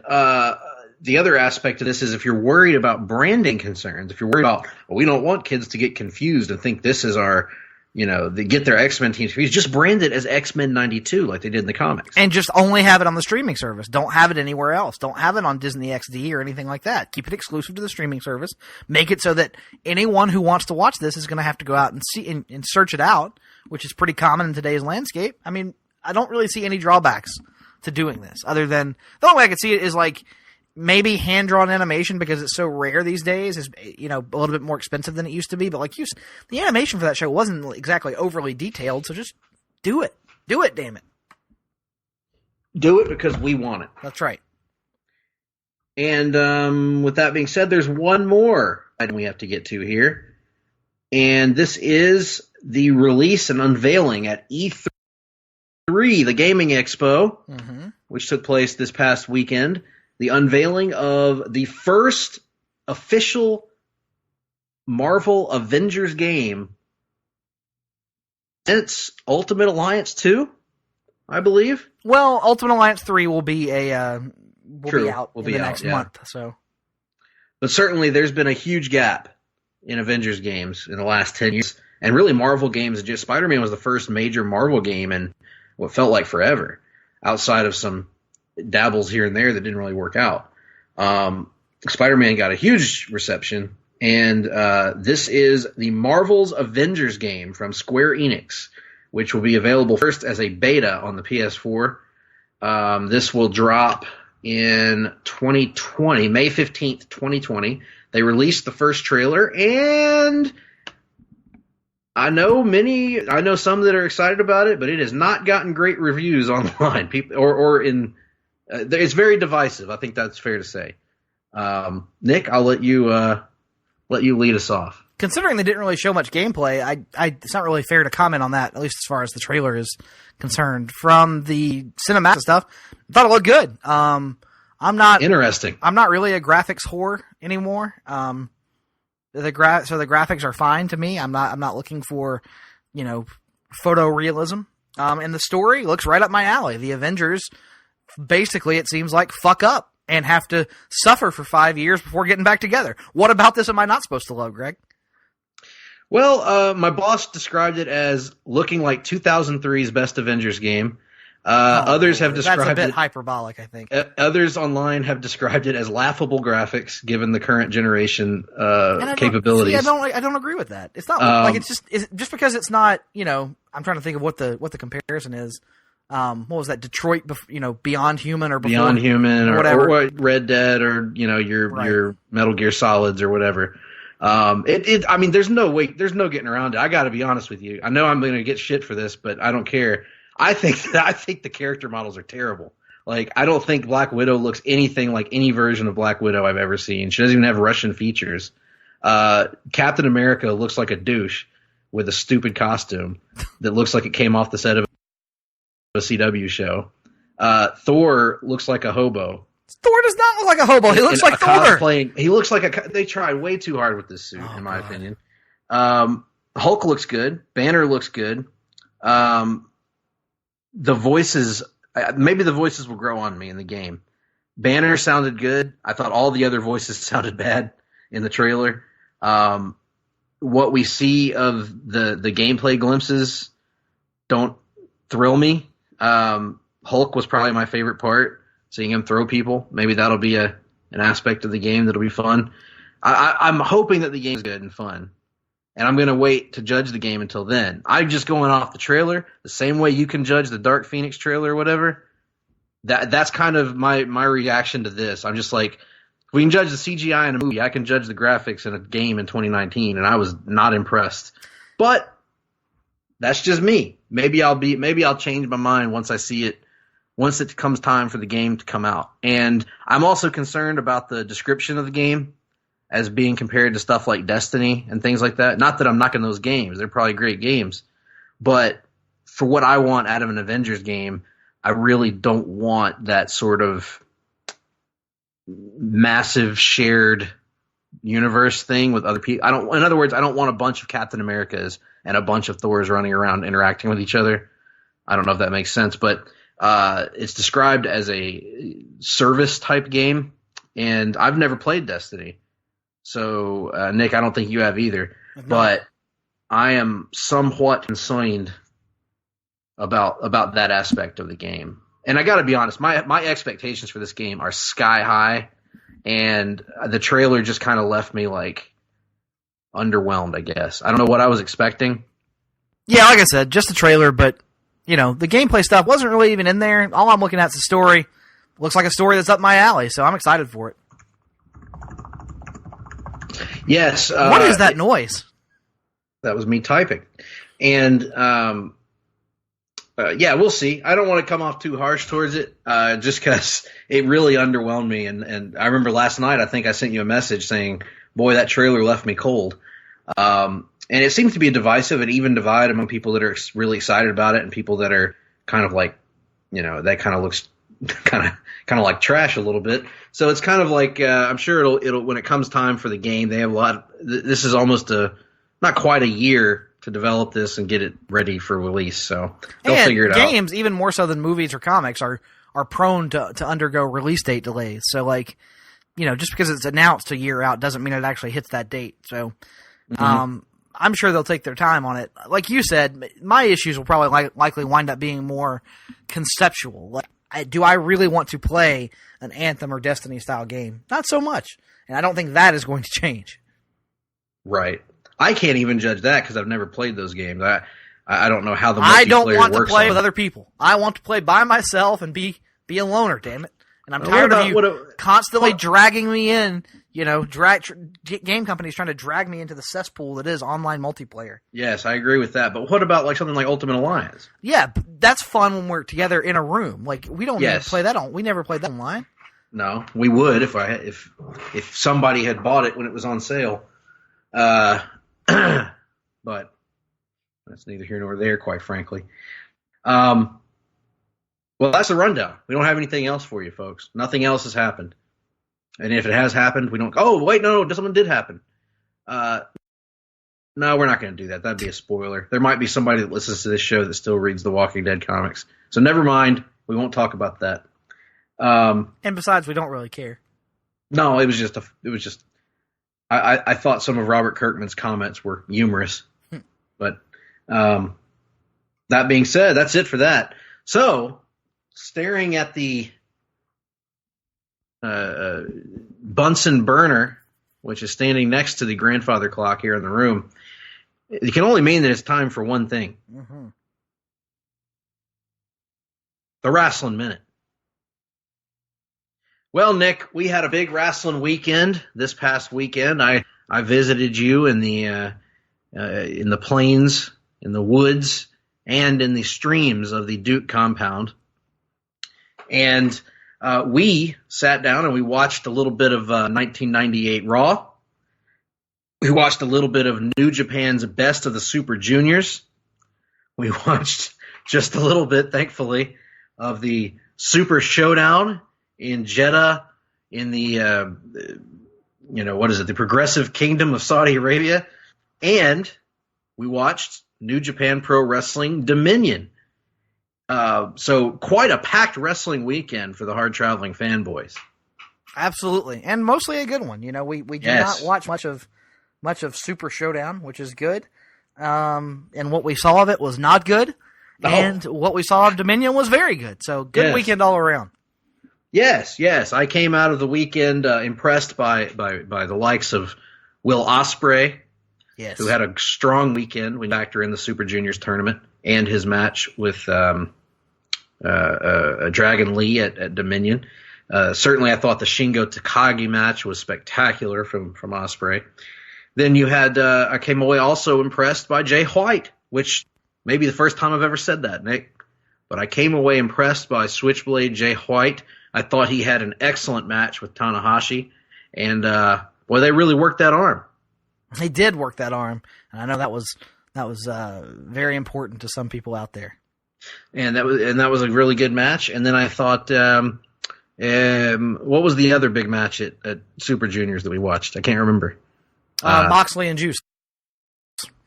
the other aspect of this is if you're worried about branding concerns, if you're worried about, we don't want kids to get confused and think this is our, they get their X-Men teams confused, just brand it as X-Men 92 like they did in the comics. And just only have it on the streaming service. Don't have it anywhere else. Don't have it on Disney XD or anything like that. Keep it exclusive to the streaming service. Make it so that anyone who wants to watch this is going to have to go out and see and search it out, which is pretty common in today's landscape. I mean, I don't really see any drawbacks to doing this other than the only way I could see it is like, maybe hand-drawn animation because it's so rare these days is, a little bit more expensive than it used to be. But like you said, the animation for that show wasn't exactly overly detailed, so just do it. Do it, damn it. Do it because we want it. That's right. And with that being said, there's one more item we have to get to here. And this is the release and unveiling at E3, the Gaming Expo, which took place this past weekend. The unveiling of the first official Marvel Avengers game since Ultimate Alliance 2, I believe. Well, Ultimate Alliance 3 will be be out in the next month. So, but certainly there's been a huge gap in Avengers games in the last 10 years, and really Marvel games. Just Spider-Man was the first major Marvel game in what felt like forever, outside of some dabbles here and there that didn't really work out. Spider-Man got a huge reception, and this is the Marvel's Avengers game from Square Enix, which will be available first as a beta on the PS4. This will drop in 2020, May 15th, 2020. They released the first trailer, and I know some that are excited about it, but it has not gotten great reviews online. It's very divisive. I think that's fair to say. Nick, I'll let you lead us off. Considering they didn't really show much gameplay, it's not really fair to comment on that, at least as far as the trailer is concerned. From the cinematic stuff, I thought it looked good. I'm not really a graphics whore anymore. The graphics are fine to me. I'm not looking for, photorealism. And the story looks right up my alley. The Avengers, basically, it seems like fuck up and have to suffer for 5 years before getting back together. What about this am I not supposed to love, Greg? Well, my boss described it as looking like 2003's best Avengers game. Others have That's described a bit it. hyperbolic, I think. Others online have described it as laughable graphics, given the current generation And capabilities. I don't agree with that. It's not like it's just because it's not. I'm trying to think of what the comparison is. What was that? Detroit, Beyond Human or before, Beyond Human or whatever, or Red Dead or your Metal Gear Solids or whatever. I mean, there's no getting around it. I got to be honest with you. I know I'm going to get shit for this, but I don't care. I think the character models are terrible. Like, I don't think Black Widow looks anything like any version of Black Widow I've ever seen. She doesn't even have Russian features. Captain America looks like a douche with a stupid costume that looks like it came off the set of a CW show. Thor looks like a hobo. Thor does not look like a hobo. He looks like Thor. He looks like they tried way too hard with this suit, in my opinion. Hulk looks good. Banner looks good. The voices, maybe the voices will grow on me in the game. Banner sounded good. I thought all the other voices sounded bad in the trailer. What we see of the gameplay glimpses don't thrill me. Hulk was probably my favorite part, seeing him throw people. Maybe that'll be an aspect of the game that'll be fun. I'm hoping that the game's good and fun. And I'm going to wait to judge the game until then. I'm just going off the trailer, the same way you can judge the Dark Phoenix trailer or whatever. That's kind of my reaction to this. I'm just like, if we can judge the CGI in a movie, I can judge the graphics in a game in 2019, and I was not impressed. But that's just me. Maybe I'll change my mind once I see it, once it comes time for the game to come out. And I'm also concerned about the description of the game as being compared to stuff like Destiny and things like that. Not that I'm knocking those games. They're probably great games. But for what I want out of an Avengers game, I really don't want that sort of massive shared universe thing with other people. In other words, I don't want a bunch of Captain Americas and a bunch of Thors running around interacting with each other. I don't know if that makes sense, but it's described as a service type game, and I've never played Destiny. So, Nick, I don't think you have either. But I am somewhat concerned about that aspect of the game. And I got to be honest, my expectations for this game are sky high, and the trailer just kind of left me like underwhelmed, I guess. I don't know what I was expecting. Yeah, like I said, just the trailer, but the gameplay stuff wasn't really even in there. All I'm looking at is the story. Looks like a story that's up my alley, so I'm excited for it. Yes. What is that noise? That was me typing. And yeah, we'll see. I don't want to come off too harsh towards it, just because it really underwhelmed me. And I remember last night, I think I sent you a message saying, boy, that trailer left me cold. And it seems to be a divisive and even divide among people that are really excited about it and people that are kind of like, that kind of looks kind of like trash a little bit. So it's kind of like, I'm sure it'll when it comes time for the game, they have a lot. This is almost not quite a year to develop this and get it ready for release. So they'll figure it out. Games, even more so than movies or comics, are prone to undergo release date delays. So just because it's announced a year out doesn't mean it actually hits that date. So, I'm sure they'll take their time on it. Like you said, my issues will probably likely wind up being more conceptual. Like, do I really want to play an Anthem or Destiny style game? Not so much. And I don't think that is going to change. Right. I can't even judge that because I've never played those games. I don't know how the multiplayer I don't want to play with other people. I want to play by myself and be a loner, damn it. And I'm tired of you constantly dragging me in. Game companies trying to drag me into the cesspool that is online multiplayer. Yes, I agree with that. But what about like something like Ultimate Alliance? Yeah, that's fun when we're together in a room. Like we don't even play that we never played that online. No, we would if somebody had bought it when it was on sale. But that's neither here nor there, quite frankly. Well, that's a rundown. We don't have anything else for you, folks. Nothing else has happened. And if it has happened, we don't... Oh, wait, no, something did happen. No, we're not going to do that. That'd be a spoiler. There might be somebody that listens to this show that still reads the Walking Dead comics. So never mind. We won't talk about that. And besides, we don't really care. No, it was just... I thought some of Robert Kirkman's comments were humorous. But that being said, that's it for that. So... staring at the Bunsen burner, which is standing next to the grandfather clock here in the room, it can only mean that it's time for one thing. Mm-hmm. The Wrestling Minute. Well, Nick, we had a big wrestling weekend this past weekend. I visited you in the plains, in the woods, and in the streams of the Duke compound. And we sat down and we watched a little bit of 1998 Raw. We watched a little bit of New Japan's Best of the Super Juniors. We watched just a little bit, thankfully, of the Super Showdown in Jeddah in the, the Progressive Kingdom of Saudi Arabia. And we watched New Japan Pro Wrestling Dominion. So quite a packed wrestling weekend for the Hard-Traveling Fanboys. Absolutely. And mostly a good one. We did not watch much of Super Showdown, which is good. And what we saw of it was not good. Oh. And what we saw of Dominion was very good. So good weekend all around. Yes. I came out of the weekend impressed by the likes of Will Ospreay, who had a strong weekend. We factor in the Super Juniors tournament and his match with Dragon Lee at Dominion. Certainly, I thought the Shingo Takagi match was spectacular from Ospreay. Then you had I came away also impressed by Jay White, which may be the first time I've ever said that, Nick. But I came away impressed by Switchblade Jay White. I thought he had an excellent match with Tanahashi, and they really worked that arm. They did work that arm, and I know that was very important to some people out there. And that was a really good match. And then I thought, what was the other big match at Super Juniors that we watched? I can't remember. Moxley and Juice.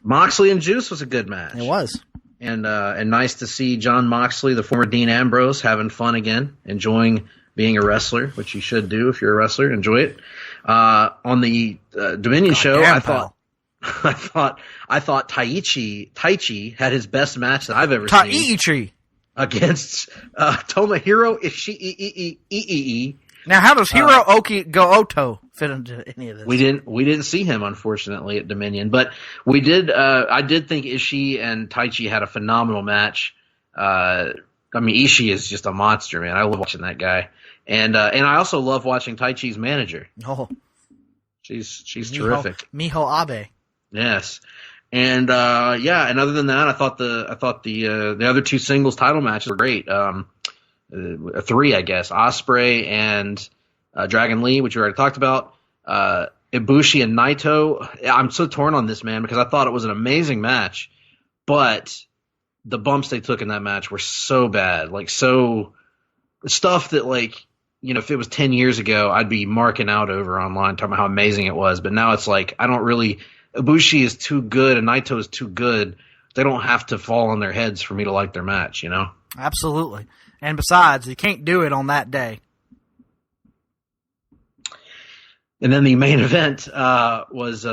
Moxley and Juice was a good match. It was. And nice to see John Moxley, the former Dean Ambrose, having fun again, enjoying being a wrestler, which you should do if you're a wrestler. Enjoy it. On the Dominion show, I thought Taichi had his best match that I've ever seen. Taichi against Tomohiro Ishii. Now, how does Hirooki Goto fit into any of this? We didn't see him, unfortunately, at Dominion, but we did. I did think Ishii and Taichi had a phenomenal match. Ishii is just a monster, man. I love watching that guy, and I also love watching Taichi's manager. Oh, she's terrific. Miho Abe. Yes, and and other than that, I thought the other two singles title matches were great. Three, I guess. Ospreay and Dragon Lee, which we already talked about. Ibushi and Naito. I'm so torn on this, man, because I thought it was an amazing match, but the bumps they took in that match were so bad. Stuff that, if it was 10 years ago, I'd be marking out over online, talking about how amazing it was. But now it's Ibushi is too good and Naito is too good. They don't have to fall on their heads for me to like their match, Absolutely. And besides, you can't do it on that day. And then the main event was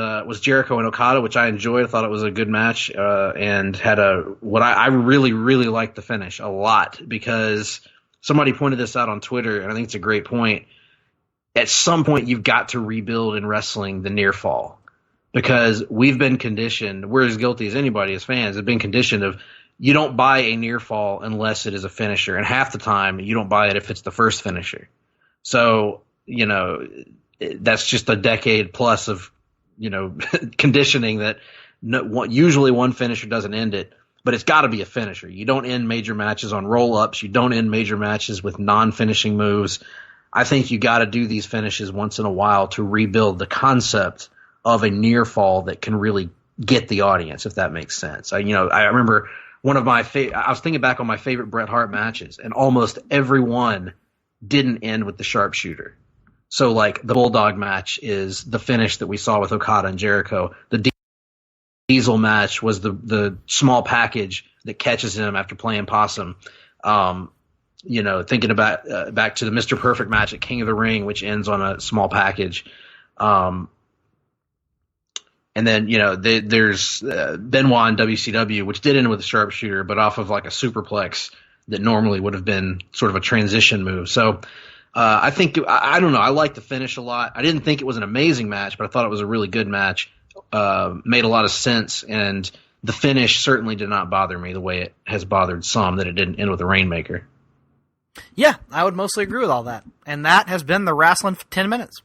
Jericho and Okada, which I enjoyed. I thought it was a good match, and had I really, really liked the finish a lot, because somebody pointed this out on Twitter, and I think it's a great point. At some point, you've got to rebuild in wrestling the near fall, because we've been conditioned. We're as guilty as anybody as fans have been conditioned of, you don't buy a near fall unless it is a finisher. And half the time, you don't buy it if it's the first finisher. So, that's just a decade plus of, conditioning that usually one finisher doesn't end it. But it's got to be a finisher. You don't end major matches on roll-ups. You don't end major matches with non-finishing moves. I think you got to do these finishes once in a while to rebuild the concept of a near fall that can really get the audience, if that makes sense. I remember one of my I was thinking back on my favorite Bret Hart matches, and almost every one didn't end with the sharpshooter. So, the Bulldog match is the finish that we saw with Okada and Jericho. The Diesel match was the small package that catches him after playing possum. Thinking about back to the Mr. Perfect match at King of the Ring, which ends on a small package. And then, there's Benoit in WCW, which did end with a sharpshooter, but off of a superplex that normally would have been sort of a transition move. So I think, I don't know, I like the finish a lot. I didn't think it was an amazing match, but I thought it was a really good match. Made a lot of sense, and the finish certainly did not bother me the way it has bothered some, that it didn't end with a Rainmaker. Yeah, I would mostly agree with all that. And that has been the Wrestling 10 Minutes.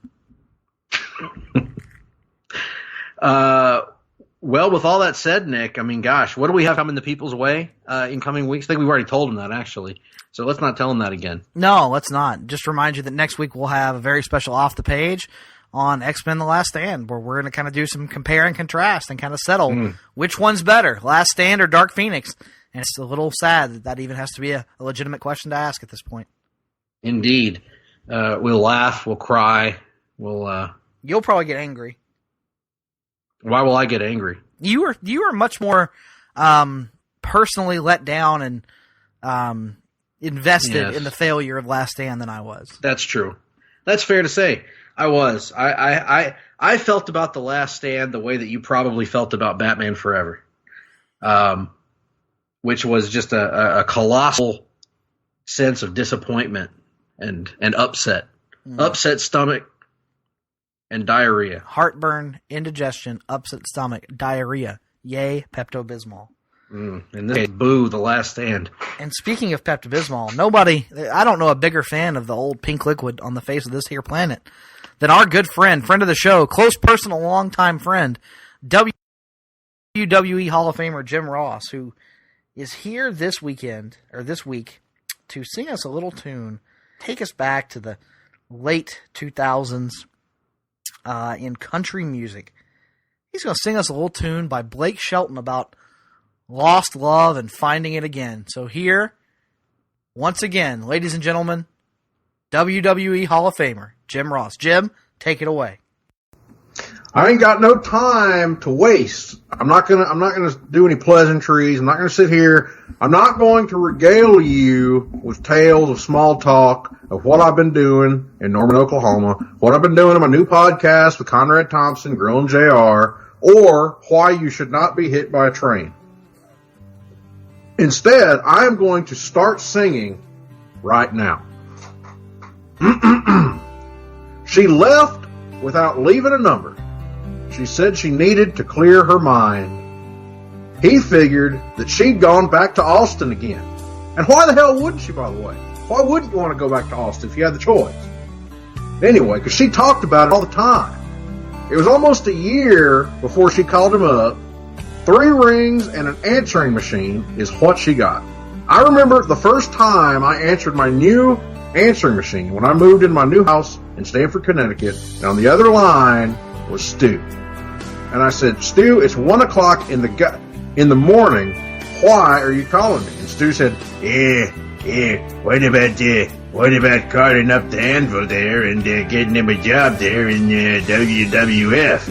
Well, with all that said, Nick, I mean, gosh, what do we have coming the people's way in coming weeks? I think we've already told them that, actually. So let's not tell them that again. No, let's not. Just remind you that next week we'll have a very special Off the Page on X-Men The Last Stand, where we're going to kind of do some compare and contrast and kind of settle which one's better, Last Stand or Dark Phoenix. And it's a little sad that even has to be a legitimate question to ask at this point. Indeed. We'll laugh, we'll cry, we'll... You'll probably get angry. Why will I get angry? You are much more personally let down and invested in the failure of Last Stand than I was. That's true. That's fair to say. I was. I felt about The Last Stand the way that you probably felt about Batman Forever, which was just a colossal sense of disappointment and upset. Upset stomach and diarrhea. Heartburn, indigestion, upset stomach, diarrhea. Yay, Pepto-Bismol. In this case, boo, The Last Stand. And speaking of Pepto-Bismol, I don't know a bigger fan of the old pink liquid on the face of this here planet than our good friend of the show, close personal, longtime friend, WWE Hall of Famer Jim Ross, who is here this week to sing us a little tune, take us back to the late 2000s in country music. He's going to sing us a little tune by Blake Shelton about lost love and finding it again. So here, once again, ladies and gentlemen, WWE Hall of Famer Jim Ross. Jim, take it away. I ain't got no time to waste. I'm not gonna do any pleasantries. I'm not gonna sit here. I'm not going to regale you with tales of small talk of what I've been doing in Norman, Oklahoma, what I've been doing in my new podcast with Conrad Thompson, Grill and JR, or why you should not be hit by a train. Instead, I am going to start singing right now. She left without leaving a number. She said she needed to clear her mind. He figured that she'd gone back to Austin again. And why the hell wouldn't she, by the way? Why wouldn't you want to go back to Austin if you had the choice? Anyway, because she talked about it all the time. It was almost a year before she called him up. 3 rings and an answering machine is what she got. I remember the first time I answered my new answering machine when I moved into my new house in Stamford, Connecticut, and on the other line was Stu. And I said, Stu, it's 1 o'clock in the morning. Why are you calling me? And Stu said, what about carting up the anvil there and getting him a job there in WWF?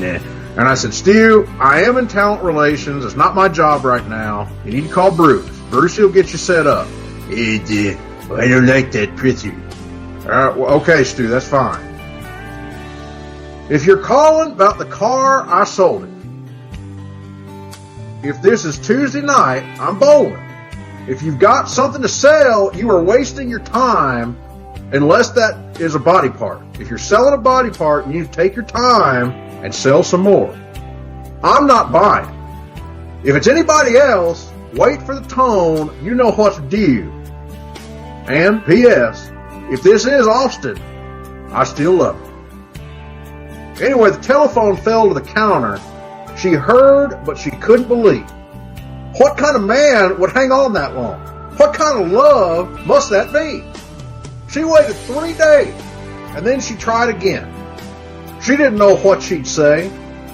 And I said, Stu, I am in talent relations. It's not my job right now. You need to call Bruce. Bruce will get you set up. I don't like that pretty. Okay, Stu, that's fine. If you're calling about the car, I sold it. If this is Tuesday night, I'm bowling. If you've got something to sell, you are wasting your time unless that is a body part. If you're selling a body part, you need to take your time and sell some more. I'm not buying. If it's anybody else, wait for the tone. You know what's due. And P.S., if this is Austin, I still love it. Anyway, the telephone fell to the counter. She heard, but she couldn't believe. What kind of man would hang on that long? What kind of love must that be? She waited 3 days, and then she tried again. She didn't know what she'd say,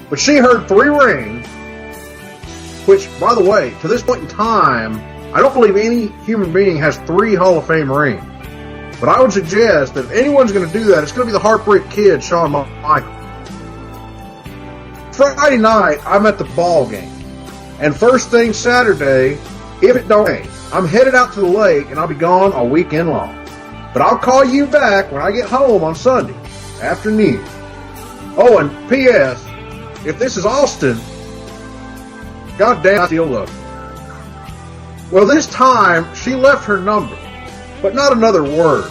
but she heard 3 rings, which, by the way, to this point in time, I don't believe any human being has 3 Hall of Fame rings. But I would suggest that if anyone's going to do that, it's going to be the Heartbreak Kid, Shawn Michaels. Friday night, I'm at the ball game. And first thing Saturday, if it don't rain, I'm headed out to the lake and I'll be gone all weekend long. But I'll call you back when I get home on Sunday afternoon. Oh, and P.S., if this is Austin, goddamn, I still love you. Well, this time, she left her number, but not another word.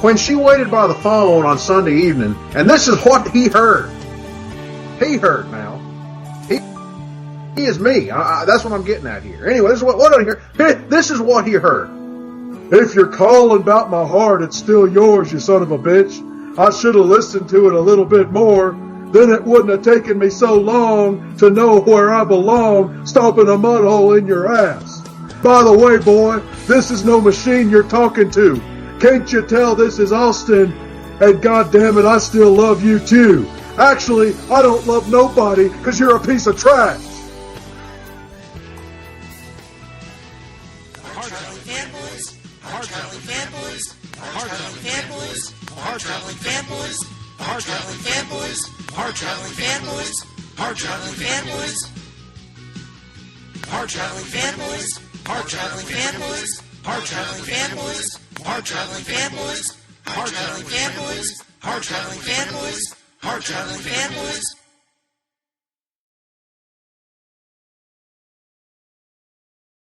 When she waited by the phone on Sunday evening, and this is what he heard. He heard now. He is me. That's what I'm getting at here. Anyway, this is what I hear. This is what he heard. If you're calling about my heart, it's still yours, you son of a bitch. I should have listened to it a little bit more. Then it wouldn't have taken me so long to know where I belong, stomping a mud hole in your ass. By the way, boy, this is no machine you're talking to. Can't you tell this is Austin? And goddamn it, I still love you too. Actually, I don't love nobody because you're a piece of trash. Hard-Traveling Fanboys, Hard-Traveling Fanboys, Hard-Traveling Fanboys, Hard-Traveling Fanboys, Hard-Traveling Fanboys, Hard-Traveling Fanboys, Hard-Traveling Fanboys, Hard-Traveling Fanboys, Hard-Traveling Fanboys, Hard-Traveling Fanboys, Hard-Traveling Fanboys, Hard-Traveling Fanboys, Hard-Traveling Fanboys, Hard-Traveling Fanboys,